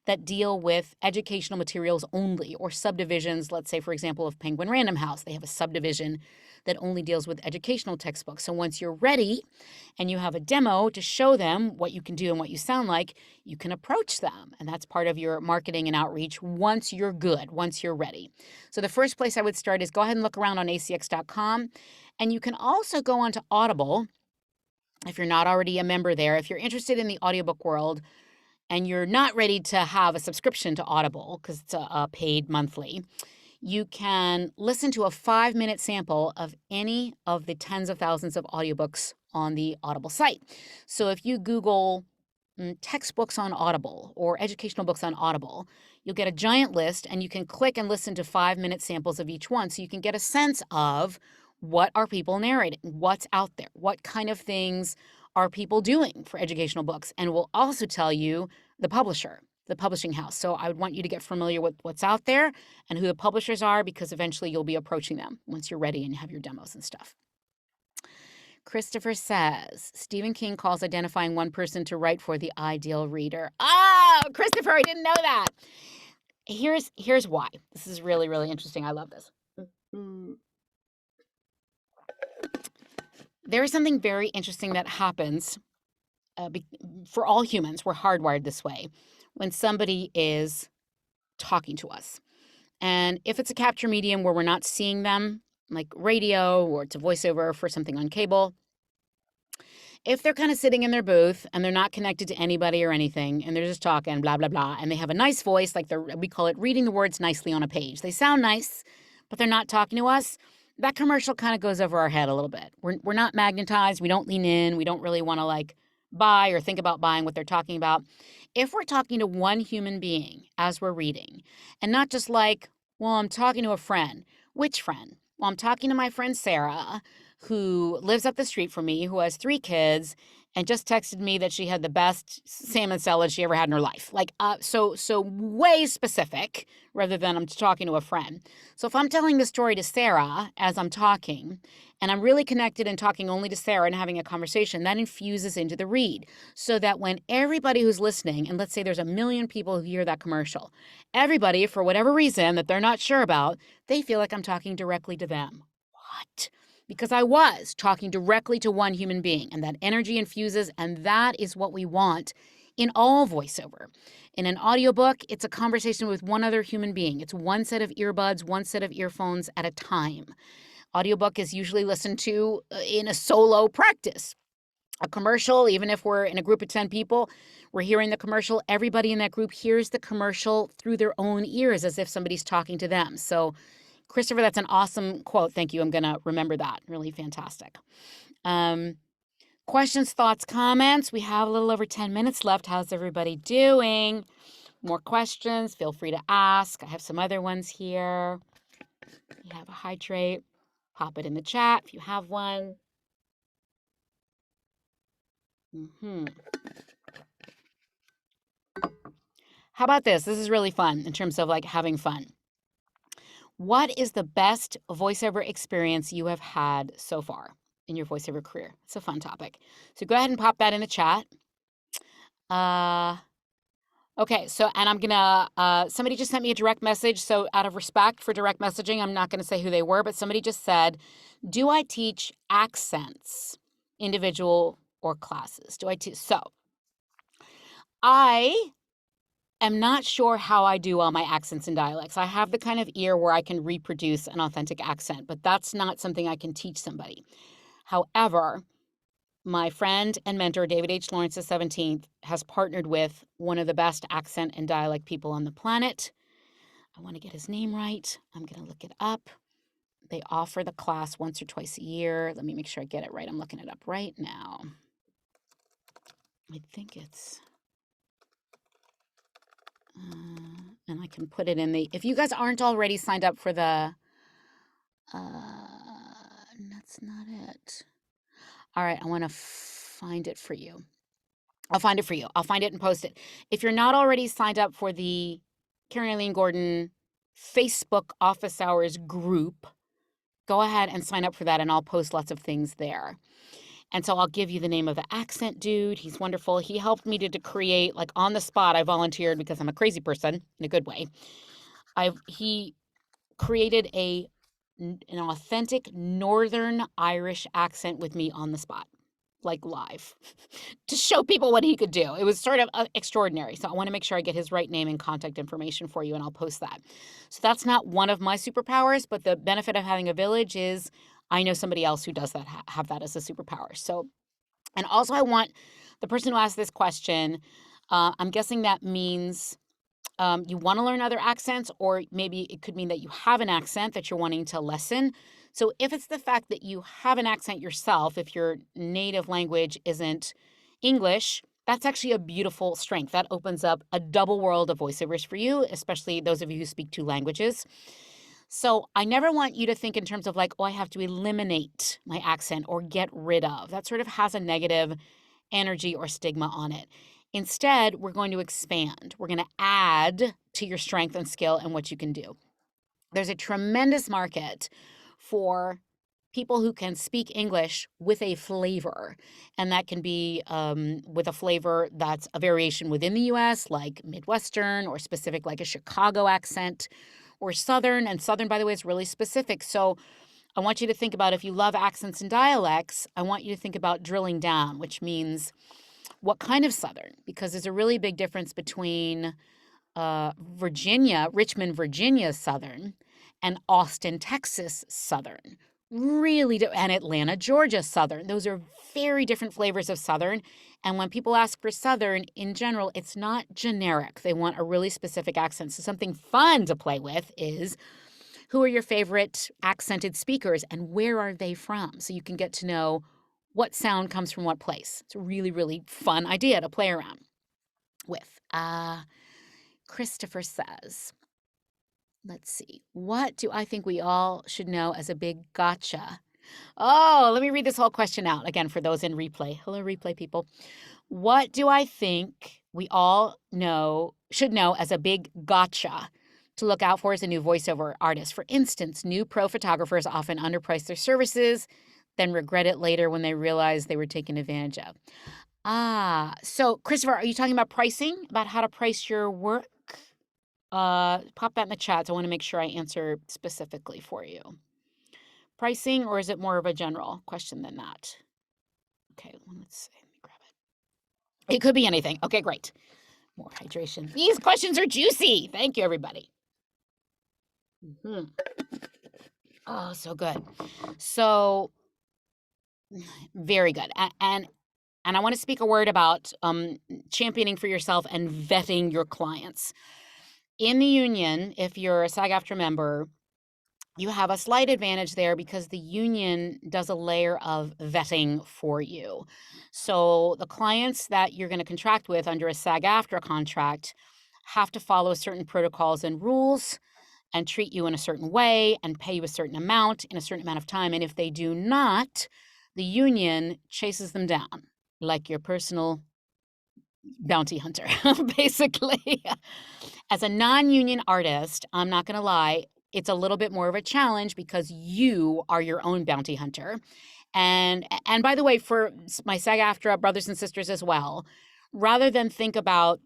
that deal with educational materials only, or subdivisions. Let's say, for example, of Penguin Random House, they have a subdivision that only deals with educational textbooks. So once you're ready and you have a demo to show them what you can do and what you sound like, you can approach them. And that's part of your marketing and outreach once you're good, once you're ready. So the first place I would start is go ahead and look around on acx.com. And you can also go onto Audible if you're not already a member there. If you're interested in the audiobook world, and you're not ready to have a subscription to Audible because it's a paid monthly, you can listen to a 5-minute sample of any of the tens of thousands of audiobooks on the Audible site. So if you Google textbooks on Audible or educational books on Audible, you'll get a giant list and you can click and listen to 5-minute samples of each one so you can get a sense of what are people narrating, what's out there, what kind of things are people doing for educational books, and will also tell you the publisher, the publishing house. So I would want you to get familiar with what's out there and who the publishers are, because eventually you'll be approaching them once you're ready and you have your demos and stuff. Christopher says, Stephen King calls identifying one person to write for the ideal reader. Oh, Christopher, I didn't know that. Here's why. This is really, really interesting. I love this. There is something very interesting that happens for all humans. We're hardwired this way when somebody is talking to us. And if it's a capture medium where we're not seeing them, like radio, or it's a voiceover for something on cable, if they're kind of sitting in their booth and they're not connected to anybody or anything, and they're just talking, blah, blah, blah, and they have a nice voice, like we call it reading the words nicely on a page. They sound nice, but they're not talking to us. That commercial kind of goes over our head a little bit. We're not magnetized. We don't lean in. We don't really want to buy or think about buying what they're talking about. If we're talking to one human being as we're reading, and not just well, I'm talking to a friend. Which friend? Well, I'm talking to my friend Sarah, who lives up the street from me, who has 3 kids, and just texted me that she had the best salmon salad she ever had in her life. So way specific rather than I'm talking to a friend. So if I'm telling the story to Sarah as I'm talking, and I'm really connected and talking only to Sarah and having a conversation, that infuses into the read. So that when everybody who's listening, and let's say there's 1 million people who hear that commercial, everybody, for whatever reason that they're not sure about, they feel like I'm talking directly to them. What? Because I was talking directly to one human being, and that energy infuses, and that is what we want in all voiceover. In an audiobook, it's a conversation with one other human being. It's one set of earbuds, one set of earphones at a time. Audiobook is usually listened to in a solo practice. A commercial, even if we're in a group of 10 people, we're hearing the commercial. Everybody in that group hears the commercial through their own ears as if somebody's talking to them. So Christopher, that's an awesome quote. Thank you. I'm going to remember that. Really fantastic. Questions, thoughts, comments? We have a little over 10 minutes left. How's everybody doing? More questions? Feel free to ask. I have some other ones here. You have a hydrate. Pop it in the chat if you have one. How about this? This is really fun in terms of having fun. What is the best voiceover experience you have had so far in your voiceover career? It's a fun topic. So go ahead and pop that in the chat. Okay, so, and I'm gonna, somebody just sent me a direct message. So out of respect for direct messaging, I'm not gonna say who they were, but somebody just said, do I teach accents, individual or classes? So I am not sure how I do all my accents and dialects. I have the kind of ear where I can reproduce an authentic accent, but that's not something I can teach somebody. However, my friend and mentor, David H. Lawrence XVII, has partnered with one of the best accent and dialect people on the planet. I want to get his name right. I'm going to look it up. They offer the class once or twice a year. Let me make sure I get it right. I'm looking it up right now. I think it's, and I can put it in the, if you guys aren't already signed up for the, that's not it. All right, I want to find it for you. I'll find it for you. I'll find it and post it. If you're not already signed up for the Karen-Eileen Gordon Facebook office hours group, go ahead and sign up for that, and I'll post lots of things there. And so I'll give you the name of the accent dude. He's wonderful. He helped me to create, like on the spot, I volunteered because I'm a crazy person in a good way. He created an authentic Northern Irish accent with me on the spot, like live, to show people what he could do. It was sort of extraordinary. So I want to make sure I get his right name and contact information for you, and I'll post that. So that's not one of my superpowers, but the benefit of having a village is I know somebody else who does that, have that as a superpower. So, and also I want the person who asked this question, I'm guessing that means you want to learn other accents, or maybe it could mean that you have an accent that you're wanting to lessen. So if it's the fact that you have an accent yourself, if your native language isn't English, that's actually a beautiful strength. That opens up a double world of voiceovers for you, especially those of you who speak 2 languages. So I never want you to think in terms of like, oh, I have to eliminate my accent or get rid of. That sort of has a negative energy or stigma on it. Instead, we're going to expand. We're going to add to your strength and skill and what you can do. There's a tremendous market for people who can speak English with a flavor. And that can be with a flavor that's a variation within the US, like Midwestern, or specific like a Chicago accent, or Southern. And Southern, by the way, is really specific. So I want you to think about, if you love accents and dialects, I want you to think about drilling down, which means what kind of Southern? Because there's a really big difference between Richmond, Virginia Southern, and Austin, Texas Southern. And Atlanta, Georgia Southern. Those are very different flavors of Southern. And when people ask for Southern, in general, it's not generic. They want a really specific accent. So something fun to play with is, who are your favorite accented speakers and where are they from? So you can get to know what sound comes from what place. It's a really, really fun idea to play around with. Christopher says, let's see, what do I think we all should know as a big gotcha? Oh, let me read this whole question out again for those in replay. Hello, replay people. What do I think we all should know as a big gotcha to look out for as a new voiceover artist? For instance, new pro photographers often underprice their services, then regret it later when they realize they were taken advantage of. So Christopher, are you talking about pricing, about how to price your work? Pop that in the chat. So I want to make sure I answer specifically for you. Pricing, or is it more of a general question than that? Okay, let's see. Let me grab it. It could be anything. Okay, great. More hydration. These questions are juicy. Thank you, everybody. Oh, so good. So very good. And I want to speak a word about championing for yourself and vetting your clients. In the union, if you're a SAG-AFTRA member, you have a slight advantage there because the union does a layer of vetting for you. So the clients that you're going to contract with under a SAG-AFTRA contract have to follow certain protocols and rules and treat you in a certain way and pay you a certain amount in a certain amount of time. And if they do not, the union chases them down like your personal bounty hunter, basically. As a non-union artist, I'm not going to lie, it's a little bit more of a challenge because you are your own bounty hunter. And by the way, for my SAG-AFTRA brothers and sisters as well, rather than think about,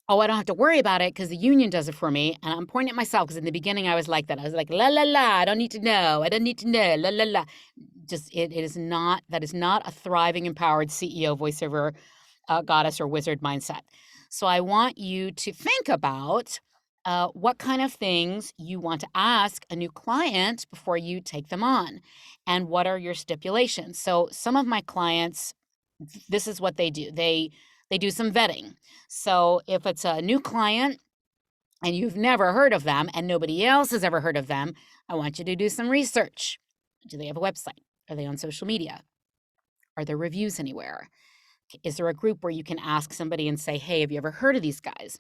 oh, I don't have to worry about it because the union does it for me. And I'm pointing at myself because in the beginning I was like that. I was like, la, la, la, I don't need to know. I don't need to know, la, la, la. Just, that is not a thriving, empowered CEO voiceover goddess or wizard mindset. So I want you to think about what kind of things you want to ask a new client before you take them on, and what are your stipulations. So some of my clients, this is what they do. They do some vetting. So if it's a new client, and you've never heard of them and nobody else has ever heard of them, I want you to do some research. Do they have a website? Are they on social media? Are there reviews anywhere? Is there a group where you can ask somebody and say, hey, have you ever heard of these guys?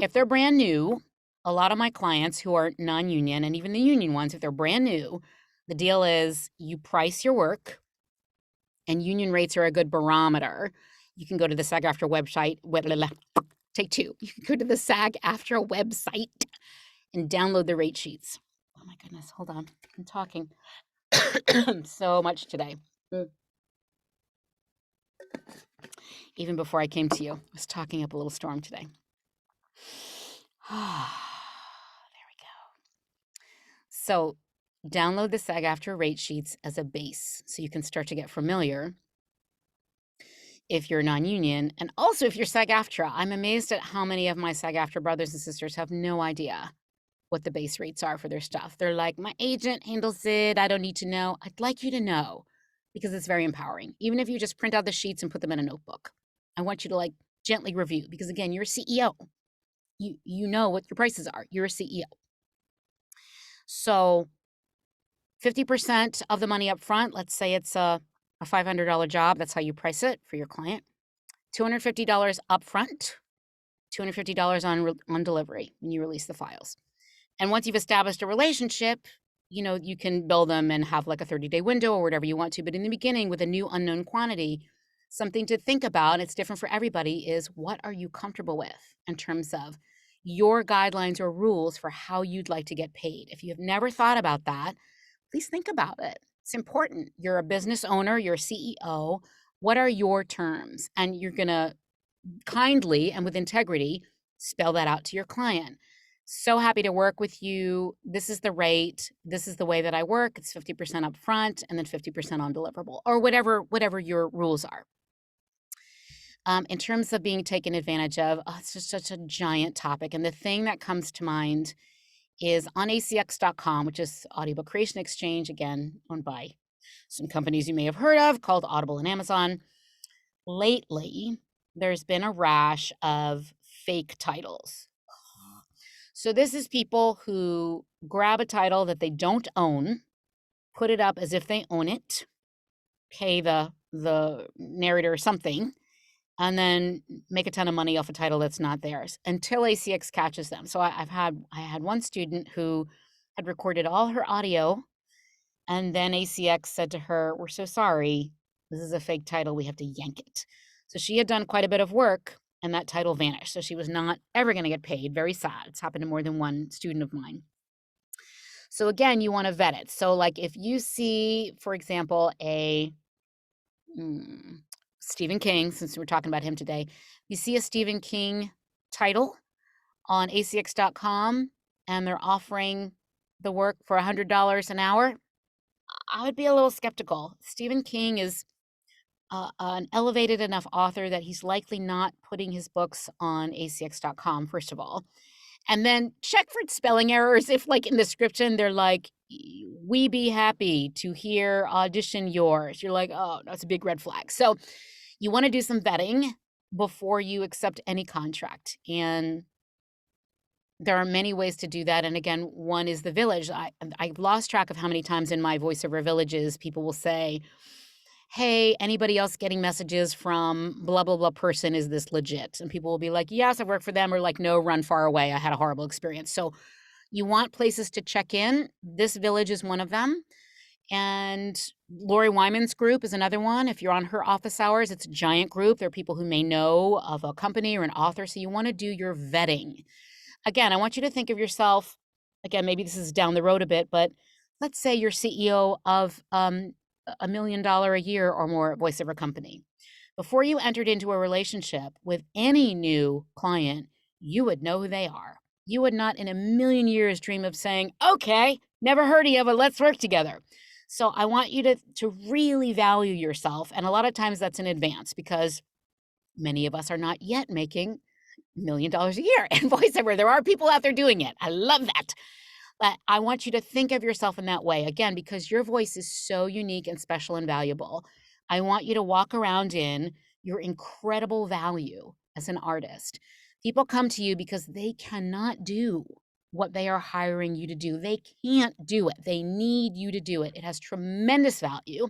If they're brand new, a lot of my clients who are non-union and even the union ones, if they're brand new, the deal is you price your work, and union rates are a good barometer. You can go to the SAG-AFTRA website. Take two. You can go to the SAG-AFTRA website and download the rate sheets. Oh my goodness, hold on. I'm talking so much today. Even before I came to you, I was talking up a little storm today. There we go. So download the SAG-AFTRA rate sheets as a base so you can start to get familiar if you're non-union, and also if you're SAG-AFTRA. I'm amazed at how many of my SAG-AFTRA brothers and sisters have no idea what the base rates are for their stuff. They're like, my agent handles it. I don't need to know. I'd like you to know because it's very empowering. Even if you just print out the sheets and put them in a notebook, I want you to like gently review because again, you're a CEO. You know what your prices are. You're a CEO. So 50% of the money up front, let's say it's a $500 job. That's how you price it for your client. $250 up front, $250 on delivery when you release the files. And once you've established a relationship, you can bill them and have like a 30-day window or whatever you want to. But in the beginning, with a new unknown quantity, something to think about, and it's different for everybody, is what are you comfortable with in terms of your guidelines or rules for how you'd like to get paid? If you have never thought about that, please think about it. It's important. You're a business owner, you're a CEO. What are your terms? And you're going to kindly and with integrity spell that out to your client. So happy to work with you. This is the rate. This is the way that I work. It's 50% up front and then 50% on deliverable, or whatever your rules are. In terms of being taken advantage of, it's just such a giant topic. And the thing that comes to mind is on acx.com, which is Audiobook Creation Exchange, again, owned by some companies you may have heard of called Audible and Amazon. Lately, there's been a rash of fake titles. So this is people who grab a title that they don't own, put it up as if they own it, pay the narrator something, and then make a ton of money off a title that's not theirs until ACX catches them. So I had one student who had recorded all her audio, and then ACX said to her, we're so sorry, this is a fake title, we have to yank it. So she had done quite a bit of work and that title vanished. So she was not ever going to get paid. Very sad. It's happened to more than one student of mine. So again, you want to vet it. So like if you see, for example, a Stephen King, since we're talking about him today, you see a Stephen King title on acx.com and they're offering the work for $100 an hour, I would be a little skeptical. Stephen King is an elevated enough author that he's likely not putting his books on acx.com, first of all. And then check for spelling errors. If like in the description, they're like, we be happy to hear audition yours. You're like, oh, that's a big red flag. So you want to do some vetting before you accept any contract. And there are many ways to do that. And again, one is the village. I've lost track of how many times in my voiceover villages, people will say, hey, anybody else getting messages from blah, blah, blah person, is this legit? And people will be like, yes, I work for them, or like, no, run far away. I had a horrible experience. So you want places to check in. This village is one of them. And Lori Wyman's group is another one. If you're on her office hours, it's a giant group. There are people who may know of a company or an author. So you want to do your vetting. Again, I want you to think of yourself, again, maybe this is down the road a bit, but let's say you're CEO of $1 million a year or more voiceover company. Before you entered into a relationship with any new client, you would know who they are. You would not in a million years dream of saying, okay, never heard of you, but let's work together. So I want you to really value yourself. And a lot of times that's in advance because many of us are not yet making $1 million a year in voiceover. There are people out there doing it. I love that. But I want you to think of yourself in that way, again, because your voice is so unique and special and valuable. I want you to walk around in your incredible value as an artist. People come to you because they cannot do what they are hiring you to do. They can't do it. They need you to do it. It has tremendous value.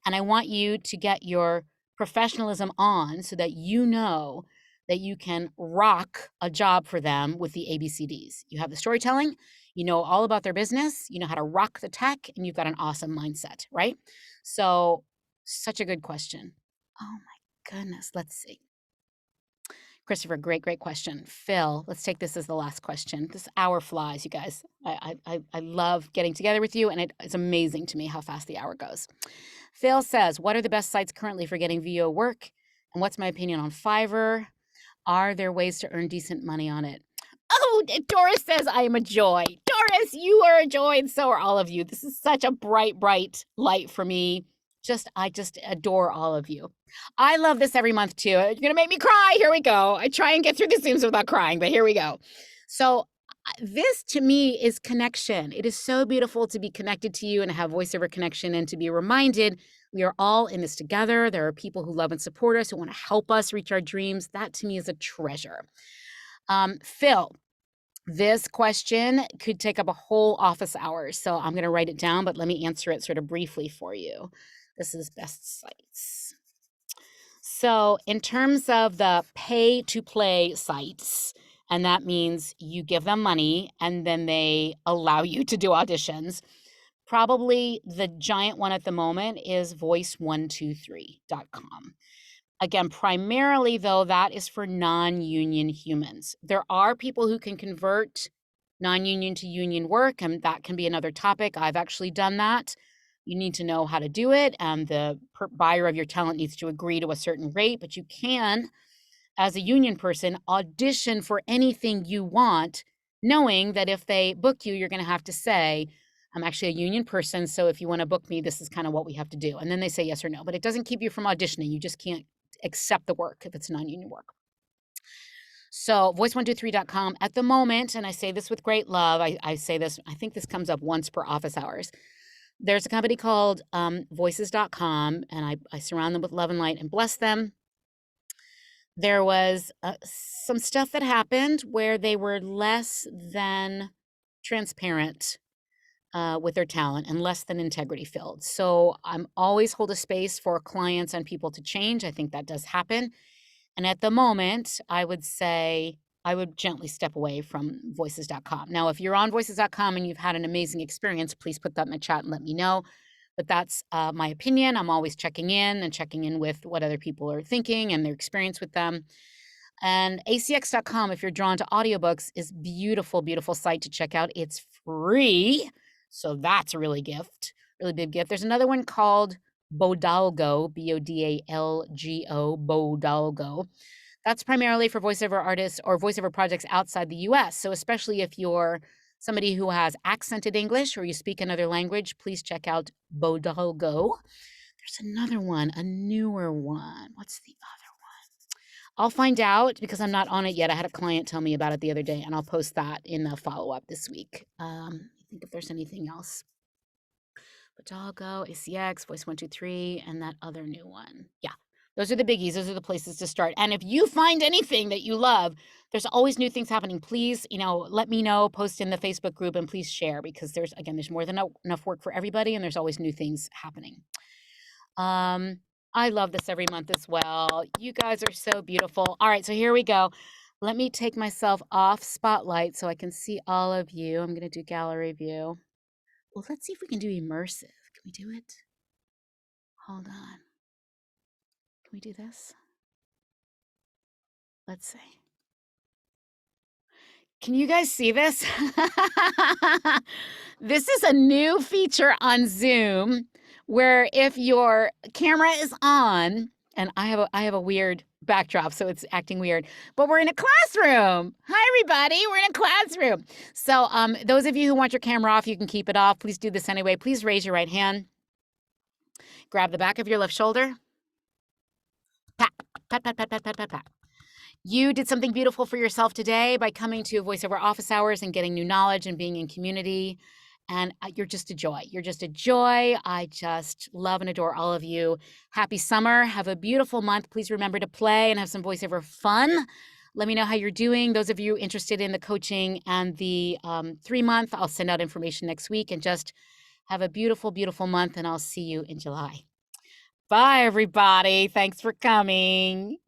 And I want you to get your professionalism on so that you know that you can rock a job for them with the ABCDs. You have the storytelling, you know all about their business, you know how to rock the tech, and you've got an awesome mindset, right? So, such a good question. Oh my goodness. Let's see. Christopher, great question. Phil, let's take this as the last question. This hour flies, you guys. I love getting together with you, and it's amazing to me how fast the hour goes. Phil says, what are the best sites currently for getting VO work? And what's my opinion on Fiverr? Are there ways to earn decent money on it? Oh, Doris says, I am a joy. Doris, you are a joy, and so are all of you. This is such a bright light for me. I just adore all of you. I love this every month too. You're going to make me cry. Here we go. I try and get through the Zooms without crying, but here we go. So this to me is connection. It is so beautiful to be connected to you and have voiceover connection and to be reminded we are all in this together. There are people who love and support us, who want to help us reach our dreams. That to me is a treasure. Phil, this question could take up a whole office hour. So I'm going to write it down, but let me answer it sort of briefly for you. This is best sites. So in terms of the pay to play sites, and that means you give them money and then they allow you to do auditions, probably the giant one at the moment is voice123.com. Again, primarily though, that is for non-union humans. There are people who can convert non-union to union work, and that can be another topic. I've actually done that. You need to know how to do it, and the buyer of your talent needs to agree to a certain rate, but you can, as a union person, audition for anything you want, knowing that if they book you, you're going to have to say, I'm actually a union person, so if you want to book me, this is kind of what we have to do. And then they say yes or no, but it doesn't keep you from auditioning. You just can't accept the work if it's non-union work. So voice123.com at the moment, and I say this with great love, I say this, I think this comes up once per office hours. There's a company called voices.com, and I surround them with love and light and bless them. There was some stuff that happened where they were less than transparent with their talent and less than integrity filled. So I'm always hold a space for clients and people to change. I think that does happen. And at the moment, I would say I would gently step away from voices.com. Now, if you're on voices.com and you've had an amazing experience, please put that in the chat and let me know. But that's my opinion. I'm always checking in with what other people are thinking and their experience with them. And acx.com, if you're drawn to audiobooks, is beautiful, beautiful site to check out. It's free. So that's a really big gift. There's another one called Bodalgo, Bodalgo, Bodalgo. That's primarily for voiceover artists or voiceover projects outside the US. So especially if you're somebody who has accented English or you speak another language, please check out Bodalgo. There's another one, a newer one. What's the other one? I'll find out because I'm not on it yet. I had a client tell me about it the other day, and I'll post that in a follow-up this week. I think if there's anything else. Bodalgo, ACX, Voice123, and that other new one. Yeah. Those are the biggies. Those are the places to start. And if you find anything that you love, there's always new things happening. Please, let me know, post in the Facebook group, and please share because there's more than enough work for everybody, and there's always new things happening. I love this every month as well. You guys are so beautiful. All right, so here we go. Let me take myself off Spotlight so I can see all of you. I'm going to do gallery view. Well, let's see if we can do immersive. Can we do it? Hold on. Can we do this? Let's see. Can you guys see this? This is a new feature on Zoom where if your camera is on, and I have a weird backdrop, so it's acting weird, but we're in a classroom. Hi, everybody. We're in a classroom. So those of you who want your camera off, you can keep it off. Please do this anyway. Please raise your right hand. Grab the back of your left shoulder. Pat, pat, pat, pat, pat, pat, pat, pat. You did something beautiful for yourself today by coming to VoiceOver office hours and getting new knowledge and being in community. And you're just a joy. You're just a joy. I just love and adore all of you. Happy summer. Have a beautiful month. Please remember to play and have some VoiceOver fun. Let me know how you're doing. Those of you interested in the coaching and the 3-month, I'll send out information next week, and just have a beautiful, beautiful month, and I'll see you in July. Bye, everybody. Thanks for coming.